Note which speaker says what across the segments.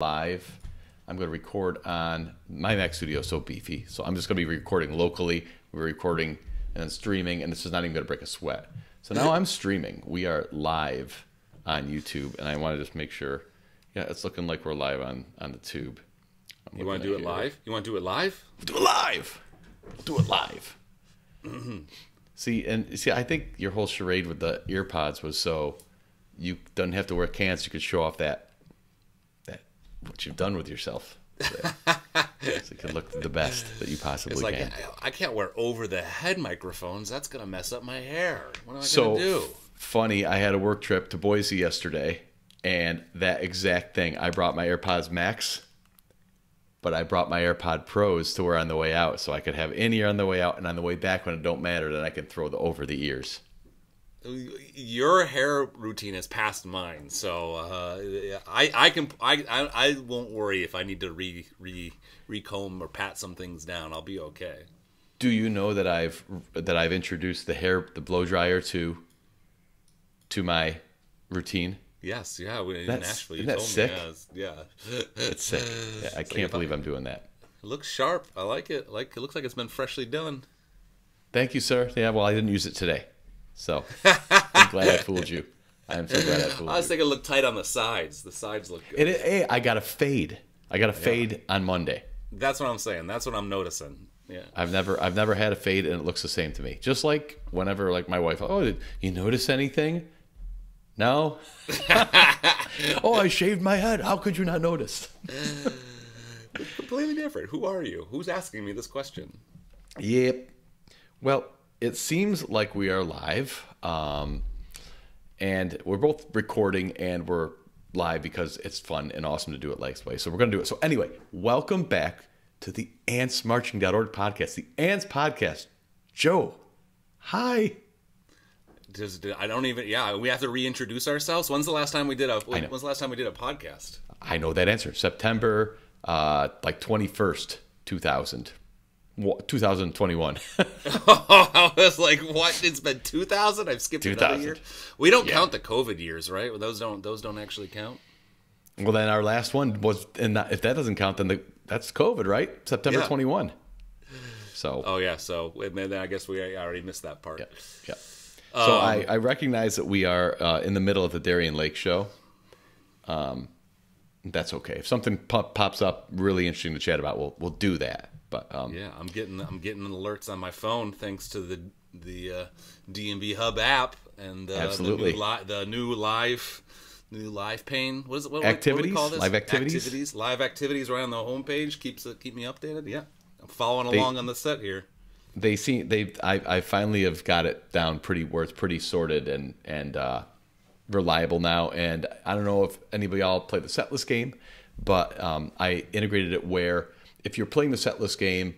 Speaker 1: live. I'm going to record on my Mac Studio, so beefy. So I'm just going to be recording locally. We're recording and then streaming, and this is not even going to break a sweat. So now I'm streaming. We are live on YouTube, and I want to just make sure. Yeah, it's looking like we're live on the tube.
Speaker 2: You want to do it live? You want to do it live?
Speaker 1: Do it live. Do it live. See, I think your whole charade with the earpods was so you don't have to wear cans. You could show off that what you've done with yourself. So you can look the best that you possibly can.
Speaker 2: I can't wear over-the-head microphones. That's going to mess up my hair. What am I going to do?
Speaker 1: Funny, I had a work trip to Boise yesterday, and that exact thing. I brought my AirPods Max, but I brought my AirPod Pros to wear on the way out, so I could have in-ear on the way out, and on the way back when it don't matter, then I can throw the over the ears.
Speaker 2: Your hair routine is past mine, so I won't worry if I need to recomb or pat some things down. I'll be okay.
Speaker 1: Do you know that I've introduced the blow dryer to my routine?
Speaker 2: Yes, yeah. In Nashville, you
Speaker 1: isn't that
Speaker 2: told
Speaker 1: sick?
Speaker 2: me. Yeah,
Speaker 1: It's sick. Yeah, I can't believe I'm doing that.
Speaker 2: It looks sharp. I like it. It looks like it's been freshly done.
Speaker 1: Thank you, sir. Yeah, well, I didn't use it today. So, I'm glad I fooled you. I am so glad I fooled you.
Speaker 2: I was thinking it looked tight on the sides. The sides look good.
Speaker 1: Hey, I got a fade. I got a fade on Monday.
Speaker 2: That's what I'm saying. That's what I'm noticing. Yeah.
Speaker 1: I've never had a fade, and it looks the same to me. Just like whenever, like my wife, oh, did you notice anything? No. Oh, I shaved my head. How could you not notice?
Speaker 2: It's completely different. Who are you? Who's asking me this question?
Speaker 1: Yep. Well, it seems like we are live, and we're both recording, and we're live because it's fun and awesome to do it like way. So we're going to do it. So anyway, welcome back to the antsmarching.org podcast, the Ants podcast. Joe, hi.
Speaker 2: I don't even. Yeah, we have to reintroduce ourselves. When's the last time we did a podcast?
Speaker 1: I know that answer. September, 21st, 2021.
Speaker 2: I was like, what? It's been 2000? I've skipped another year. We don't count the COVID years, right? Those don't actually count.
Speaker 1: Well, then our last one was, and if that doesn't count, then that's COVID, right? September 21. So.
Speaker 2: Oh yeah. So then I guess we already missed that part.
Speaker 1: Yeah. So I recognize that we are in the middle of the Darien Lake show. That's okay. If something pops up really interesting to chat about, we'll do that. But
Speaker 2: yeah, I'm getting alerts on my phone thanks to the DMV Hub app and
Speaker 1: absolutely
Speaker 2: the new live pane. What is it? What
Speaker 1: activities?
Speaker 2: Do we call this?
Speaker 1: Live activities.
Speaker 2: Live activities right on the homepage keep me updated. Yeah, I'm following along on the set here.
Speaker 1: I finally have got it down where it's pretty sorted and reliable now. And I don't know if anybody all play the setlist game, but I integrated it where if you're playing the setlist game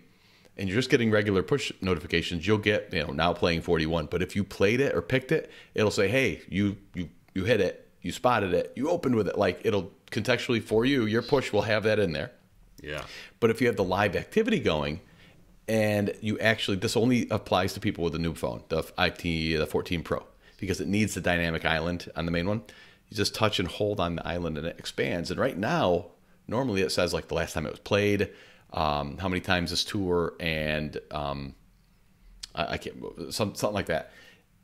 Speaker 1: and you're just getting regular push notifications, you'll get, now playing 41. But if you played it or picked it, it'll say, hey, you hit it, you spotted it, you opened with it. Like, it'll contextually for you, your push will have that in there.
Speaker 2: Yeah.
Speaker 1: But if you have the live activity going, and this only applies to people with a new phone, the 14 Pro, because it needs the dynamic island on the main one. You just touch and hold on the island and it expands. And right now, normally it says like the last time it was played, how many times this tour, and I can't, something like that.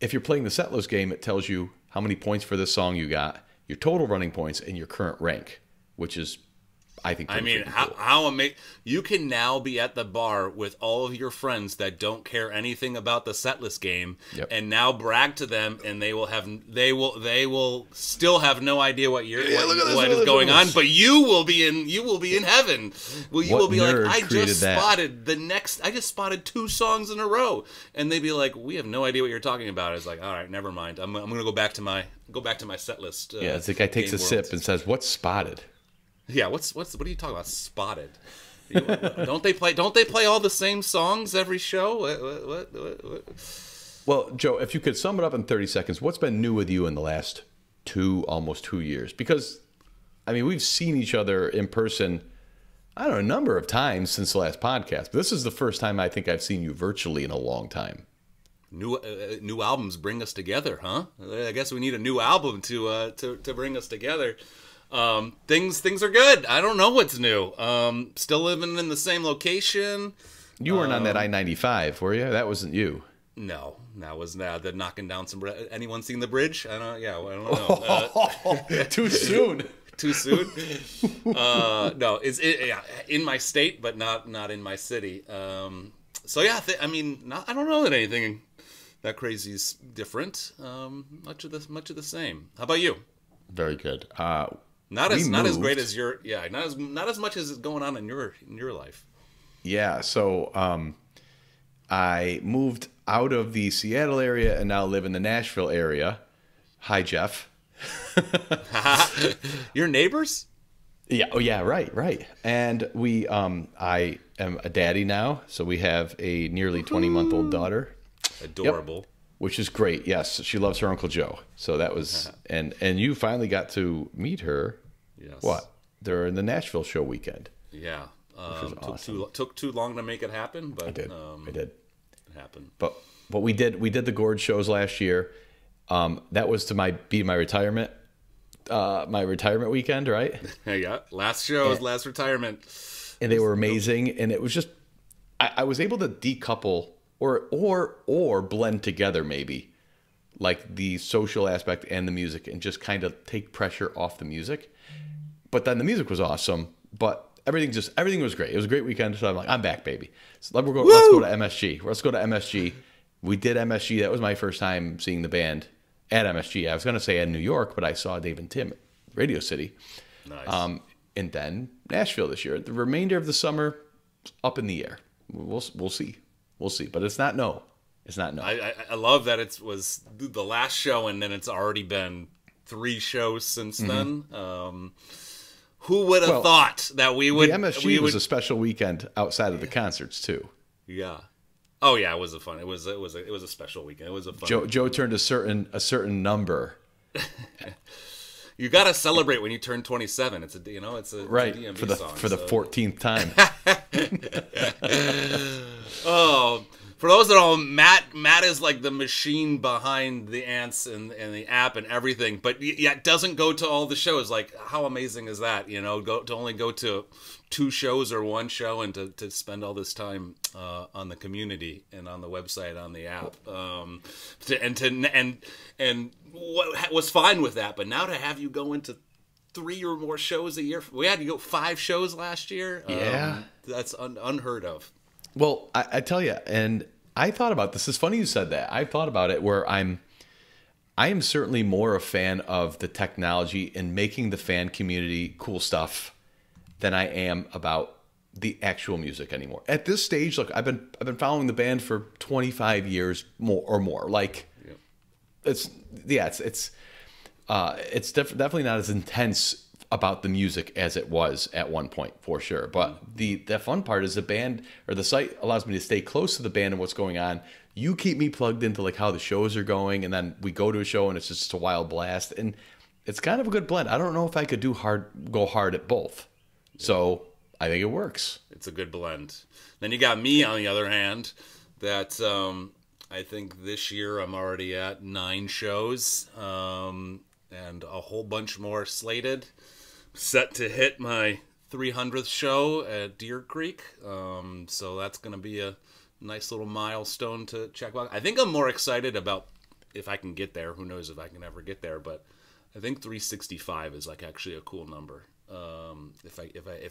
Speaker 1: If you're playing the setlist game, it tells you how many points for this song you got, your total running points, and your current rank, which is, I think,
Speaker 2: how amazing. You can now be at the bar with all of your friends that don't care anything about the setlist game, and now brag to them, and they will still have no idea what is going on, but you will be in heaven. Well, you will be like, I just spotted 2 songs in a row, and they'd be like, we have no idea what you're talking about. It's like, all right, never mind. I'm gonna go back to my setlist.
Speaker 1: It's the guy takes a sip and says, "What's spotted?"
Speaker 2: Yeah, what are you talking about? Spotted? Don't they play all the same songs every show? What?
Speaker 1: Well, Joe, if you could sum it up in 30 seconds, what's been new with you in the last almost 2 years? Because, we've seen each other in person, I don't know, a number of times since the last podcast. But this is the first time I think I've seen you virtually in a long time.
Speaker 2: New albums bring us together, huh? I guess we need a new album to bring us together. Things are good. I don't know what's new. Still living in the same location.
Speaker 1: You weren't on that I-95, were you? That wasn't you.
Speaker 2: No, that was the knocking down some. Anyone seen the bridge? I don't know.
Speaker 1: Too soon.
Speaker 2: Too soon. No, yeah, in my state, but not in my city. So yeah, I mean, I don't know that anything that crazy is different. Much of the same. How about you?
Speaker 1: Very good.
Speaker 2: Not as great as your not as much as is going on in your life.
Speaker 1: Yeah, so I moved out of the Seattle area and now live in the Nashville area. Hi, Jeff.
Speaker 2: Your neighbors?
Speaker 1: Yeah. Oh, yeah. Right. And I am a daddy now, so we have a nearly 20-month-old daughter.
Speaker 2: Adorable.
Speaker 1: Yep. Which is great. Yes, she loves her Uncle Joe. So that was and you finally got to meet her.
Speaker 2: Yes.
Speaker 1: What? During the Nashville show weekend.
Speaker 2: Yeah.
Speaker 1: Which was awesome.
Speaker 2: Took too long to make it happen, but
Speaker 1: I did.
Speaker 2: It happened.
Speaker 1: But we did the Gorge shows last year. That was to be my retirement weekend, right?
Speaker 2: Yeah. Last show was last retirement.
Speaker 1: And they were amazing, and it was just I was able to decouple or blend together maybe like the social aspect and the music and just kind of take pressure off the music. But then the music was awesome, but everything was great. It was a great weekend, so I'm like, I'm back, baby. So let's go to MSG. Let's go to MSG. We did MSG. That was my first time seeing the band at MSG. I was going to say in New York, but I saw Dave and Tim at Radio City.
Speaker 2: Nice.
Speaker 1: And then Nashville this year. The remainder of the summer, up in the air. We'll see. We'll see. But it's not no. It's not no.
Speaker 2: I love that it was the last show, and then it's already been 3 shows since then. Who would have thought that we would?
Speaker 1: The MSG was a special weekend outside of the concerts too.
Speaker 2: Yeah. Oh yeah, it was a fun. It was a special weekend. It was a fun.
Speaker 1: Joe turned a certain number.
Speaker 2: You got to celebrate when you turn 27. It's a
Speaker 1: right
Speaker 2: it's a DMV
Speaker 1: for the
Speaker 2: song,
Speaker 1: for the 14th time.
Speaker 2: Oh, for those that don't, Matt is like the machine behind the Ants and the app and everything, but yet doesn't go to all the shows. Like, how amazing is that? Only go to 2 shows or 1 show, and to spend all this time on the community and on the website, on the app, and what was fine with that. But now to have you go into 3 or more shows a year, we had to go 5 shows last year.
Speaker 1: Yeah,
Speaker 2: that's unheard of.
Speaker 1: Well, I tell you, and I thought about this. It's funny you said that. I thought about it where I am certainly more a fan of the technology and making the fan community cool stuff than I am about the actual music anymore. At this stage, look, I've been following the band for 25 years more. Like, it's definitely not as intense about the music as it was at one point, for sure. But the fun part is the band, or the site, allows me to stay close to the band and what's going on. You keep me plugged into like how the shows are going, and then we go to a show and it's just a wild blast, and it's kind of a good blend. I don't know if I could go hard at both, so I think it works. It's
Speaker 2: a good blend. Then you got me on the other hand, that I think this year I'm already at 9 shows, and a whole bunch more slated. Set to hit my 300th show at Deer Creek, so that's going to be a nice little milestone to check out. I think I'm more excited about if I can get there. Who knows if I can ever get there, but I think 365 is like actually a cool number. If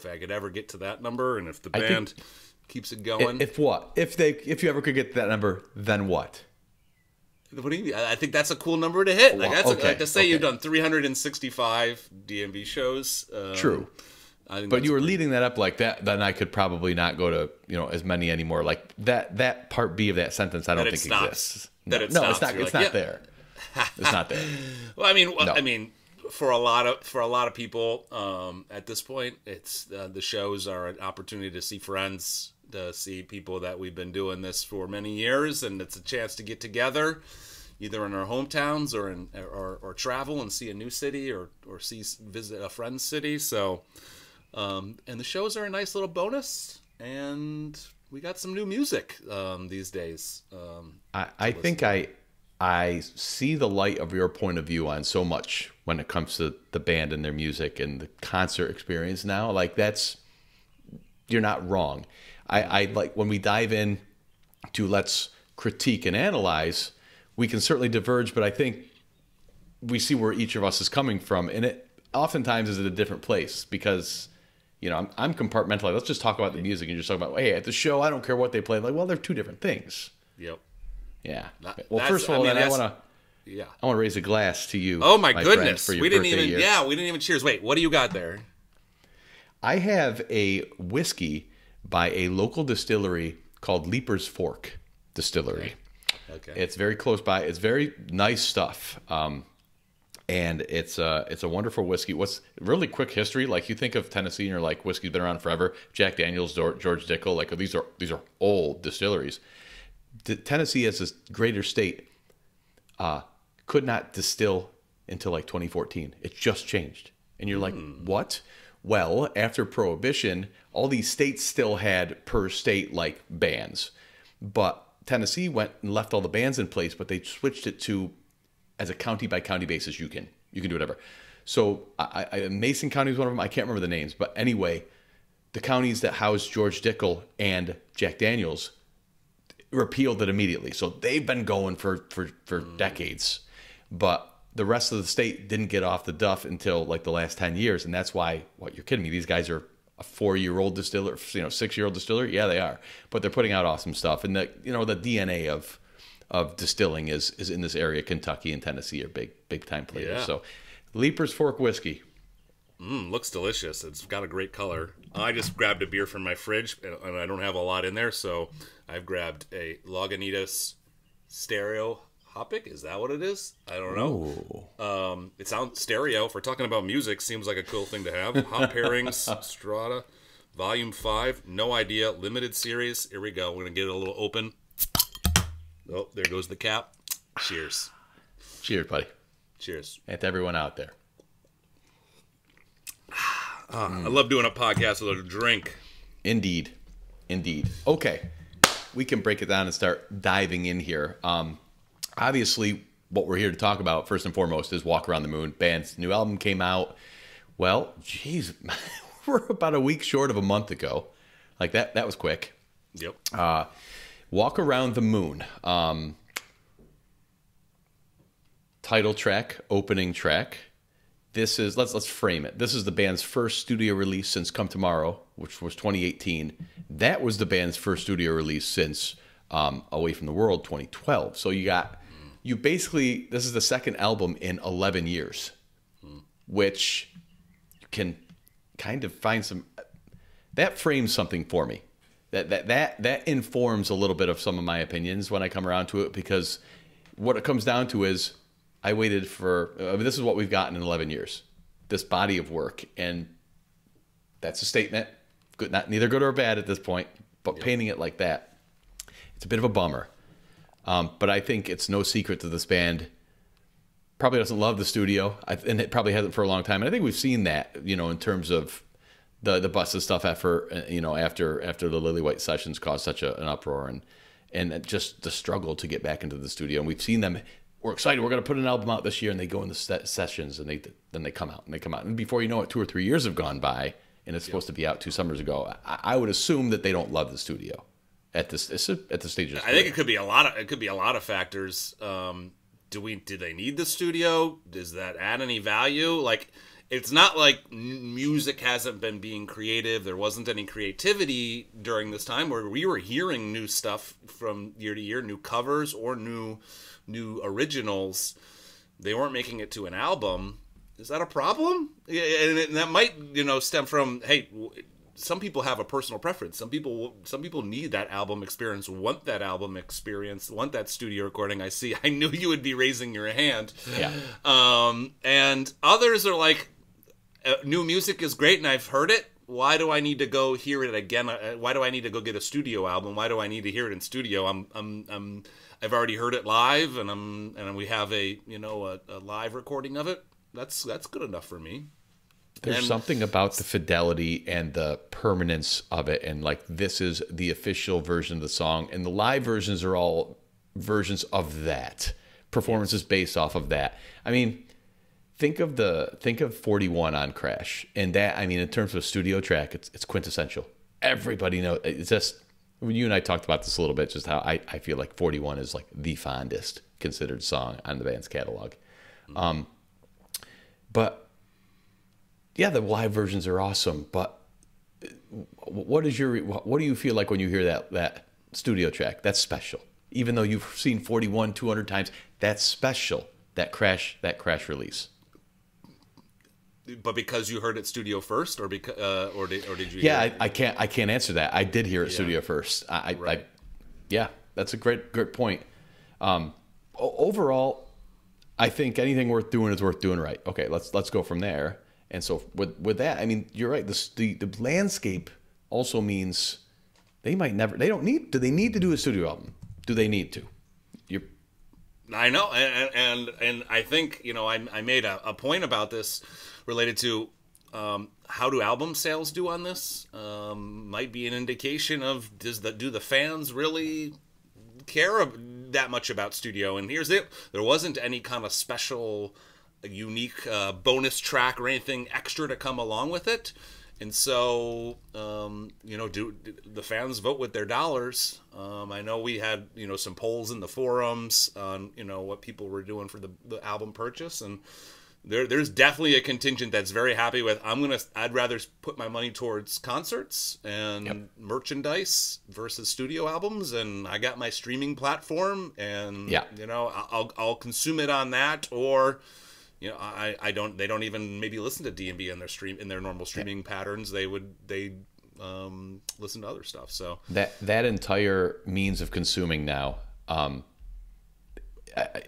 Speaker 2: I could ever get to that number, and if the band keeps it going.
Speaker 1: If you ever could get to that number, then what?
Speaker 2: What do you mean? I think that's a cool number to hit. Like, to say you've done 365 DMV shows.
Speaker 1: True. But you were leading that up like that, then I could probably not go to as many anymore. Like that part B of that sentence, I don't think exists.
Speaker 2: It's
Speaker 1: not there. It's not there.
Speaker 2: Well, I mean, for a lot of people at this point, it's the shows are an opportunity to see friends, to see people that we've been doing this for many years, and it's a chance to get together, either in our hometowns or travel and see a new city or visit a friend's city. So, and the shows are a nice little bonus, and we got some new music these days.
Speaker 1: I think I I see the light of your point of view on so much when it comes to the band and their music and the concert experience now. Like you're not wrong. I like when we dive in to let's critique and analyze, we can certainly diverge, but I think we see where each of us is coming from, and it oftentimes is at a different place because, I'm compartmentalized. Let's just talk about the music and just talk about, hey, at the show, I don't care what they play. Like, well, they're two different things.
Speaker 2: Yep.
Speaker 1: Yeah. Well, first of all, I want to raise a glass to you.
Speaker 2: Oh my goodness,
Speaker 1: for your
Speaker 2: we didn't
Speaker 1: birthday
Speaker 2: even
Speaker 1: year.
Speaker 2: we didn't even cheers. Wait, what do you got there?
Speaker 1: I have a whiskey by a local distillery called Leaper's Fork Distillery.
Speaker 2: Okay.
Speaker 1: It's very close by. It's very nice stuff. And it's a wonderful whiskey. What's really quick history? Like you think of Tennessee and you're like, whiskey's been around forever. Jack Daniel's, George Dickel, like these are old distilleries. Tennessee as a greater state could not distill until like 2014. It just changed. And you're like, what? Well, after Prohibition, all these states still had per state like bans. But Tennessee went and left all the bans in place, but they switched it to as a county by county basis. You can do whatever. So Mason County is one of them. I can't remember the names, but anyway, the counties that housed George Dickel and Jack Daniels repealed it immediately. So they've been going for decades, but the rest of the state didn't get off the duff until like the last 10 years. And that's why, what, you're kidding me? These guys are a 4-year-old distiller, 6-year-old distiller. Yeah, they are, but they're putting out awesome stuff. And the DNA of distilling is in this area. Kentucky and Tennessee are big time players. Yeah. So Leaper's Fork whiskey.
Speaker 2: Looks delicious. It's got a great color. I just grabbed a beer from my fridge, and I don't have a lot in there, so I've grabbed a Lagunitas Stereo Hopic. Is that what it is? I don't know. It sounds stereo. If we're talking about music, seems like a cool thing to have. Hop Pairings Strata, Volume 5. No idea. Limited series. Here we go. We're going to get it a little open. Oh, there goes the cap. Cheers.
Speaker 1: Cheers, buddy.
Speaker 2: Cheers.
Speaker 1: And to everyone out there.
Speaker 2: I love doing a podcast with a drink.
Speaker 1: Indeed. Okay. We can break it down and start diving in here. Obviously, what we're here to talk about, first and foremost, is Walk Around the Moon. Band's new album came out. Well, geez, we're about a week short of a month ago. Like that was quick.
Speaker 2: Yep.
Speaker 1: Walk Around the Moon. Title track, opening track. This is, let's frame it. This is the band's first studio release since Come Tomorrow, which was 2018. That was the band's first studio release since Away from the World, 2012. So you basically, this is the second album in 11 years, which you can kind of find that frames something for me. That informs a little bit of some of my opinions when I come around to it, because what it comes down to is I waited for, this is what we've gotten in 11 years, this body of work. And that's a statement, good, neither good or bad at this point, but painting it like that, it's a bit of a bummer. But I think it's no secret that this band probably doesn't love the studio, and it probably hasn't for a long time. And I think we've seen that, in terms of the busted stuff after the Lily White sessions caused such an uproar, and just the struggle to get back into the studio. And we've seen them. We're excited. We're going to put an album out this year, and they go in the sessions, and then they come out, and before you know it, 2 or 3 years have gone by, and it's supposed to be out 2 summers ago. I would assume that they don't love the studio at the stage of.
Speaker 2: I think it could be a lot of factors. Do they need the studio? Does that add any value? Like, it's not like music hasn't been being creative. There wasn't any creativity during this time where we were hearing new stuff from year to year, new covers or new originals. They weren't making it to an album. Is that a problem? And that might, stem from, hey, some people have a personal preference. Some people need that album experience, want that album experience, want that studio recording. I knew you would be raising your hand.
Speaker 1: Yeah.
Speaker 2: And others are like, new music is great and I've heard it. Why do I need to go hear it again? Why do I need to go get a studio album? Why do I need to hear it in studio? I've already heard it live, and we have a live recording of it. That's good enough for me.
Speaker 1: There's something about the fidelity and the permanence of it, and like, this is the official version of the song, and the live versions are all versions of that. performances based off of that. I mean, think of 41 on Crash, and that, I mean, in terms of a studio track, it's quintessential. Everybody knows. It's just, when you and I talked about this a little bit, just how I feel like 41 is like the fondest considered song on the band's catalog. But yeah, the live versions are awesome. But what do you feel like when you hear that studio track? That's special. Even though you've seen 41 200 times, that's special. That Crash release.
Speaker 2: But because you heard it studio first, or because, or did you?
Speaker 1: Yeah,
Speaker 2: hear it?
Speaker 1: I can't answer that. I did hear it studio first. Yeah, that's a great point. Overall, I think anything worth doing is worth doing right. Okay, let's go from there. And so with that, I mean, you're right. The landscape also means they might never. They don't need. Do they need to do a studio album? Do they need to?
Speaker 2: I know, and I think, you know, I made a point about this related to how do album sales do on this? Might be an indication of do the fans really care that much about studio? And here's it: there wasn't any kind of special, unique bonus track or anything extra to come along with it. And so, you know, do the fans vote with their dollars? I know we had, you know, some polls in the forums on, you know, what people were doing for the album purchase, and there's definitely a contingent that's very happy with. I'd rather put my money towards concerts and merchandise versus studio albums, and I got my streaming platform, and you know, I'll consume it on that, or. You know, they don't even maybe listen to D&B in their normal streaming patterns. They listen to other stuff. So
Speaker 1: that entire means of consuming now,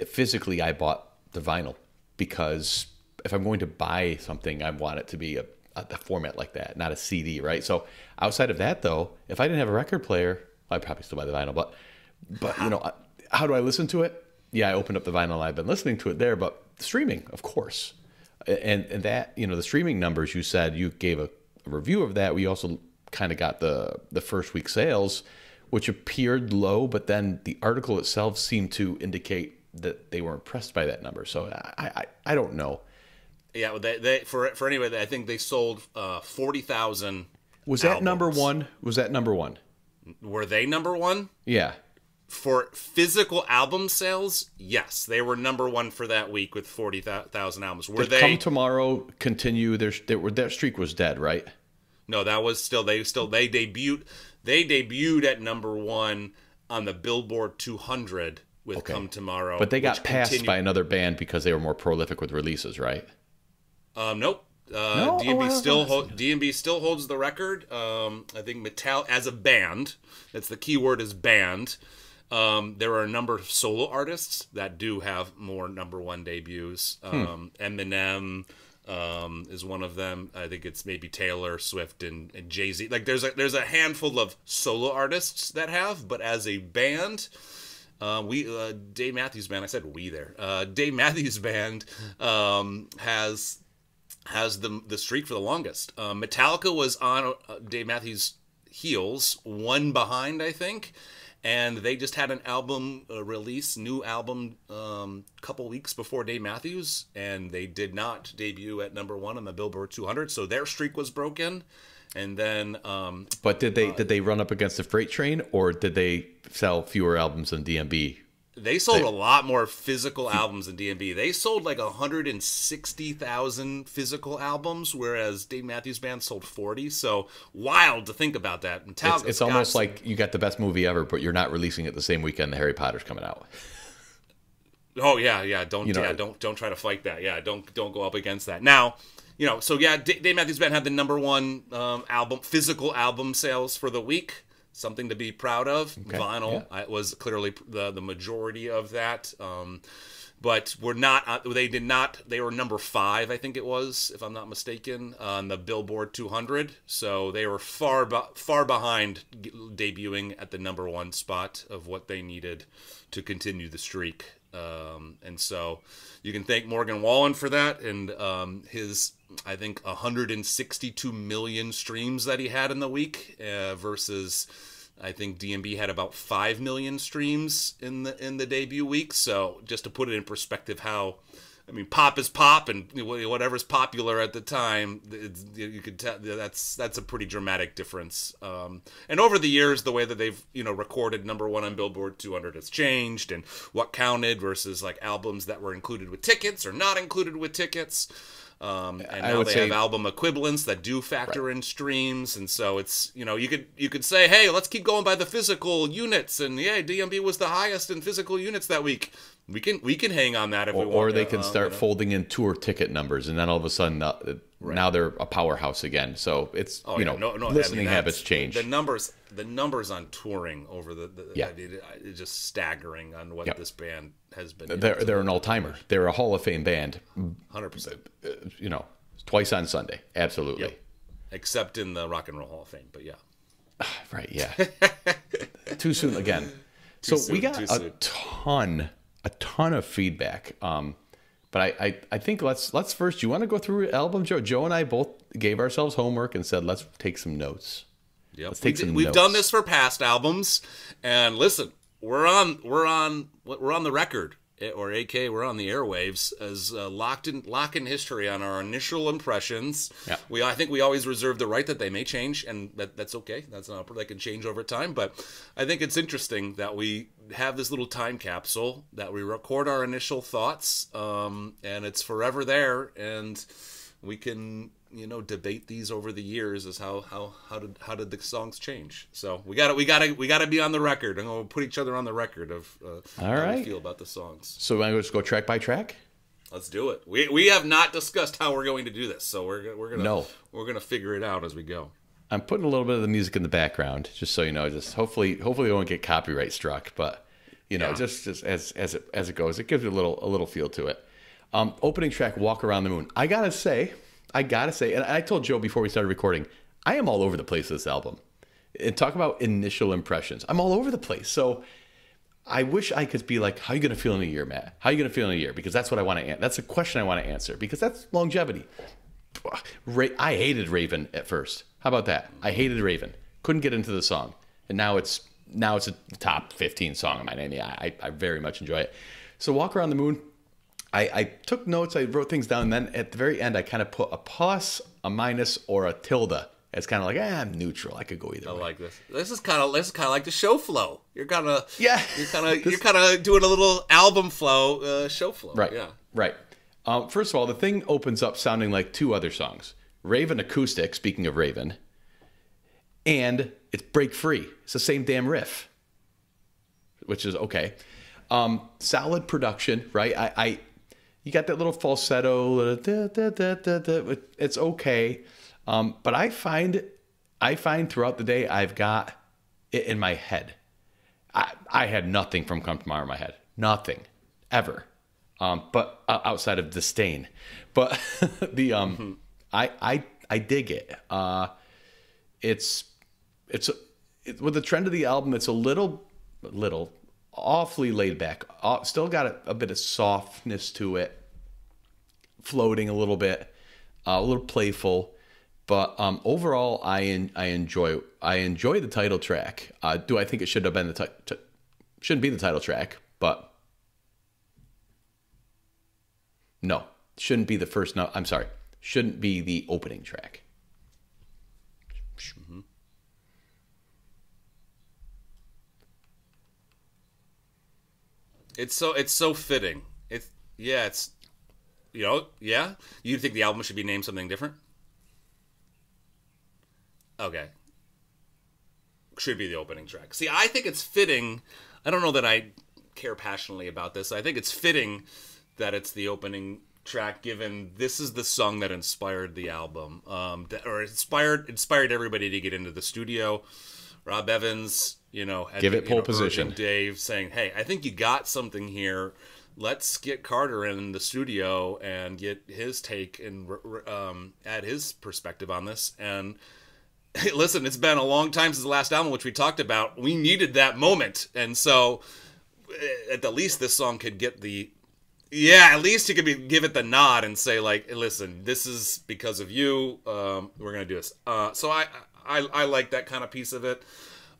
Speaker 1: physically, I bought the vinyl because if I'm going to buy something, I want it to be a format like that, not a CD, right? So outside of that, though, if I didn't have a record player, I'd probably still buy the vinyl. But you know, how do I listen to it? Yeah, I opened up the vinyl and I've been listening to it there, but streaming, of course. And that, you know, the streaming numbers, you said you gave a review of that. We also kind of got the first week sales, which appeared low, but then the article itself seemed to indicate that they were impressed by that number. So I don't know.
Speaker 2: Yeah, they for anyway, I think they sold 40,000.
Speaker 1: Was that number one? Was that number one?
Speaker 2: Were they number one?
Speaker 1: Yeah.
Speaker 2: For physical album sales, yes, they were number one for that week with 40,000 albums. Were they?
Speaker 1: Come Tomorrow continue? Their streak was dead, right?
Speaker 2: No, that was still they debuted. They debuted at number one on the Billboard 200 with Come Tomorrow.
Speaker 1: But they got passed by another band because they were more prolific with releases, right?
Speaker 2: Nope.
Speaker 1: No?
Speaker 2: D&B still holds the record. I think as a band, that's the key word, is band. There are a number of solo artists that do have more number one debuts. Eminem is one of them. I think it's maybe Taylor Swift and Jay-Z. Like there's a handful of solo artists that have, but as a band, Dave Matthews Band. I said we there. Dave Matthews Band has the streak for the longest. Metallica was on Dave Matthews' heels, one behind, I think. And they just had an album release, new album, couple weeks before Dave Matthews, and they did not debut at number one on the Billboard 200, so their streak was broken. And then,
Speaker 1: but did they run up against the freight train, or did they sell fewer albums than D&B?
Speaker 2: They sold a lot more physical albums than D&B. They sold like 160,000 physical albums, whereas Dave Matthews Band sold 40. So wild to think about that.
Speaker 1: It's almost like you got the best movie ever, but you're not releasing it the same weekend the Harry Potter's coming out.
Speaker 2: Oh yeah. Don't try to fight that. Yeah, don't go up against that. Now, you know, so yeah, Dave Matthews Band had the number one physical album sales for the week. Something to be proud of. Okay, vinyl was clearly the majority of that. But we're not. They did not. They were number 5, I think it was, if I'm not mistaken, on the Billboard 200. So they were far behind debuting at the number 1 spot of what they needed to continue the streak. And so you can thank Morgan Wallen for that, and his, I think, 162 million streams that he had in the week versus I think DMB had about 5 million streams in the debut week. So just to put it in perspective, pop is pop, and whatever's popular at the time, you could tell that's a pretty dramatic difference. And over the years, the way that they've recorded #1 on Billboard 200 has changed, and what counted versus like albums that were included with tickets or not included with tickets. And now they have album equivalents that do factor in streams, and so it's you could say, hey, let's keep going by the physical units, and yeah, DMB was the highest in physical units that week. We can hang on that if we want.
Speaker 1: Or they can start folding in tour ticket numbers, and then all of a sudden now they're a powerhouse again. So it's listening habits change.
Speaker 2: The numbers on touring over it's just staggering on what this band has been.
Speaker 1: They're an all timer. They're a Hall of Fame band.
Speaker 2: 100%.
Speaker 1: Twice on Sunday, absolutely.
Speaker 2: Yep. Except in the Rock and Roll Hall of Fame, but yeah.
Speaker 1: Right, yeah. Too soon again. We got a ton of feedback. But I think let's first. You want to go through your album, Joe? Joe and I both gave ourselves homework and said, let's take some notes.
Speaker 2: Yep. Let's take some notes. We've done this for past albums, and listen, we're on the record, or AK, we're on the airwaves as locked in history on our initial impressions.
Speaker 1: Yeah.
Speaker 2: I think we always reserve the right that they may change, and that's okay. They can change over time, but I think it's interesting that we have this little time capsule that we record our initial thoughts, and it's forever there, and we can debate these over the years as how did the songs change. So we gotta be on the record, and we'll put each other on the record of how we feel about the songs.
Speaker 1: So we're gonna just go track by track.
Speaker 2: Let's do it. We have not discussed how we're going to do this, so we're gonna figure it out as we go.
Speaker 1: I'm putting a little bit of the music in the background, just so you know. Just hopefully we won't get copyright struck, but just as it goes, it gives you a little feel to it. Opening track, "Walk Around the Moon." I gotta say, and I told Joe before we started recording, I am all over the place with this album. And talk about initial impressions. I'm all over the place. So I wish I could be like, how are you going to feel in a year, Matt? How are you going to feel in a year? Because that's what I want to answer. That's a question I want to answer, because that's longevity. I hated Raven at first. How about that? I hated Raven. Couldn't get into the song. And now it's a top 15 song of mine. And yeah, I very much enjoy it. So "Walk Around the Moon," I took notes, I wrote things down, and then at the very end I kind of put a plus, a minus, or a tilde. It's kind of like, I'm neutral. I could go either way.
Speaker 2: I like this. This is kind of like the show flow. You're kind of doing a little album flow, show flow.
Speaker 1: Right.
Speaker 2: Yeah.
Speaker 1: Right. First of all, the thing opens up sounding like two other songs. Raven acoustic, speaking of Raven, and it's Break Free. It's the same damn riff, which is okay. Solid production, right? You got that little falsetto, it's okay. But I find throughout the day I've got it in my head. I had nothing from "Come Tomorrow" in my head, nothing, ever. But outside of disdain. But I dig it. It's with the trend of the album. It's a little awfully laid back. Still got a bit of softness to it, floating a little bit, a little playful. But overall, I enjoy the title track. Do I think it should have been shouldn't be the title track? But no, shouldn't be the first. No, I'm sorry, shouldn't be the opening track. Mm-hmm.
Speaker 2: It's so fitting. You think the album should be named something different? Okay. Should be the opening track. See, I think it's fitting. I don't know that I care passionately about this. I think it's fitting that it's the opening track, given this is the song that inspired the album, or inspired everybody to get into the studio. Rob Evans,
Speaker 1: give it pole position.
Speaker 2: Dave saying, "Hey, I think you got something here. Let's get Carter in the studio and get his take and add his perspective on this." And hey, listen, it's been a long time since the last album, which we talked about. We needed that moment, and so at the least, this song could get at least you could give it the nod and say, like, hey, listen, this is because of you. We're gonna do this. So I like that kind of piece of it.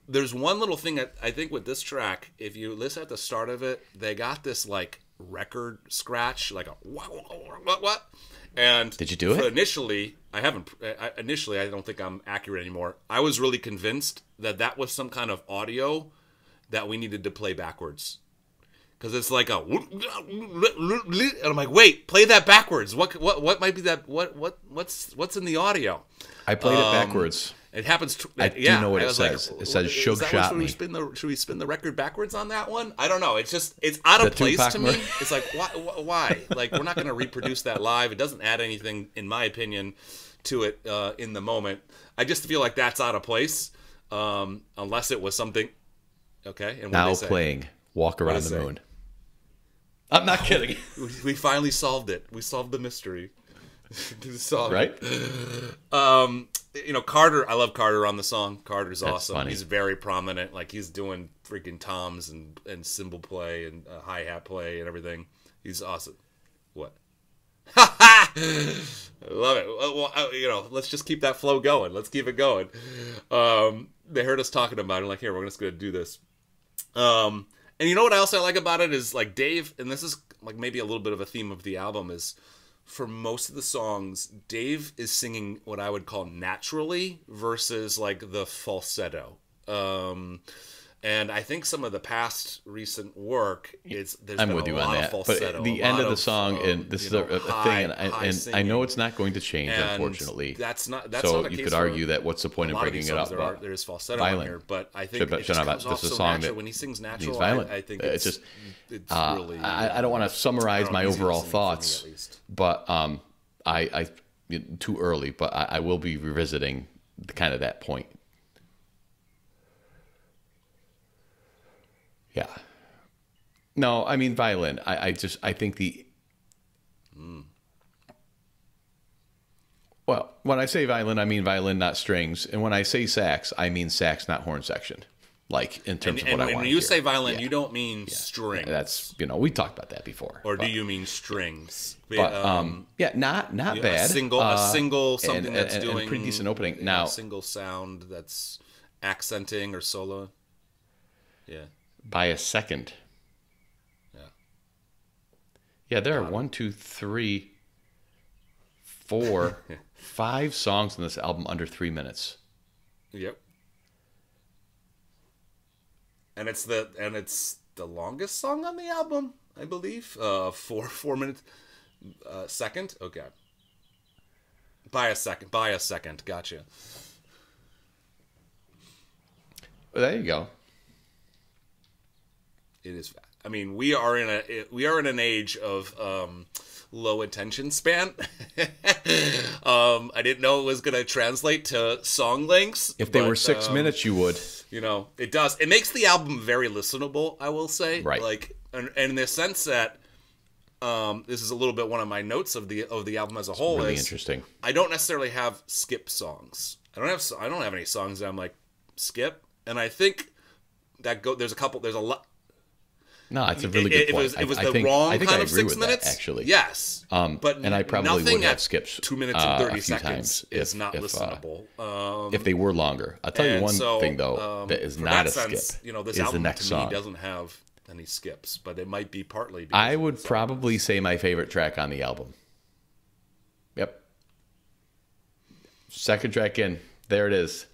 Speaker 2: there's one little thing that I think with this track, if you listen at the start of it, they got this like record scratch, like a what? And
Speaker 1: did you do it?
Speaker 2: Initially, I haven't. Initially, I don't think I'm accurate anymore. I was really convinced that was some kind of audio that we needed to play backwards, because it's like a, and I'm like, wait, play that backwards. What might be that? What's in the audio?
Speaker 1: I played it backwards.
Speaker 2: It happens.
Speaker 1: I do know what it says. Like, it says "Shug shot me."
Speaker 2: Should we spin the record backwards on that one? I don't know. It's out of place to me. It's like why? Like, we're not going to reproduce that live. It doesn't add anything, in my opinion, to it in the moment. I just feel like that's out of place, unless it was something. Okay. And
Speaker 1: now playing "Walk Around the Moon." I'm not kidding.
Speaker 2: We finally solved it. We solved the mystery.
Speaker 1: Right?
Speaker 2: Carter, I love Carter on the song. Carter's
Speaker 1: That's
Speaker 2: awesome.
Speaker 1: Funny.
Speaker 2: He's very prominent. Like, he's doing freaking toms and cymbal play and hi-hat play and everything. He's awesome. What? I love it. Well, let's just keep that flow going. Let's keep it going. They heard us talking about it. Like, here, we're just going to do this. And you know what else I like about it is, like, Dave, and this is like maybe a little bit of a theme of the album, is for most of the songs, Dave is singing what I would call naturally versus like the falsetto. And I think some of the past recent work there's
Speaker 1: I'm
Speaker 2: been
Speaker 1: with
Speaker 2: a
Speaker 1: you
Speaker 2: lot
Speaker 1: on
Speaker 2: of
Speaker 1: that.
Speaker 2: falsetto.
Speaker 1: But the end of the song, and this is a thing, and I know it's not going to change, unfortunately.
Speaker 2: That's not
Speaker 1: so
Speaker 2: the case.
Speaker 1: You could argue that what's the point of breaking it up?
Speaker 2: There's falsetto in here, but I think it just comes off so natural. When he sings natural, I think it's just really.
Speaker 1: I don't want to summarize my overall thoughts, but I too early. But I will be revisiting kind of that point. Yeah. No, I mean violin. I think the. Well, when I say violin, I mean violin, not strings. And when I say sax, I mean sax, not horn section. Like, in terms of what I want.
Speaker 2: When you say violin, you don't mean strings.
Speaker 1: That's, we talked about that before.
Speaker 2: Or do you mean strings?
Speaker 1: But, not bad.
Speaker 2: A single something that's doing
Speaker 1: a pretty decent opening. Now,
Speaker 2: a single sound that's accenting or solo. Yeah.
Speaker 1: By a second. Yeah, there are 1, 2, 3, 4, 5 songs on this album under 3 minutes.
Speaker 2: Yep. And it's the longest song on the album, I believe. 4 minutes. Second? Okay. By a second. Gotcha.
Speaker 1: Well, there you go.
Speaker 2: It is. I mean, we are in an age of low attention span. I didn't know it was going to translate to song lengths.
Speaker 1: If they were 6 minutes, you would.
Speaker 2: It does. It makes the album very listenable, I will say.
Speaker 1: Right.
Speaker 2: Like, and in the sense that this is a little bit one of my notes of the album as a whole.
Speaker 1: Really interesting.
Speaker 2: I don't necessarily have skip songs. I don't have any songs that I'm like skip, and I think that there's a lot.
Speaker 1: No, it's a really good point.
Speaker 2: It was the wrong kind of 6 minutes.
Speaker 1: That, actually,
Speaker 2: yes.
Speaker 1: But and I probably would have skipped
Speaker 2: 2 minutes and 30 seconds is not listenable.
Speaker 1: If they were longer, I'll tell you one thing though that is not a skip.
Speaker 2: This
Speaker 1: is
Speaker 2: album
Speaker 1: the next
Speaker 2: to
Speaker 1: song.
Speaker 2: me doesn't have any skips, but it might be partly.
Speaker 1: I would probably say my favorite track on the album. Yep. Second track in, there it is.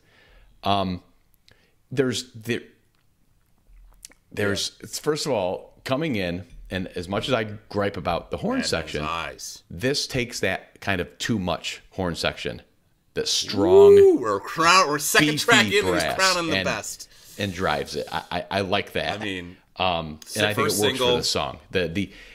Speaker 1: There's first of all, coming in, and as much as I gripe about the horn section, this takes that kind of too much horn section, that strong.
Speaker 2: Ooh, we're second track in, and he's crowning the best,
Speaker 1: and drives it. I like that.
Speaker 2: I mean,
Speaker 1: and I think it works for the song.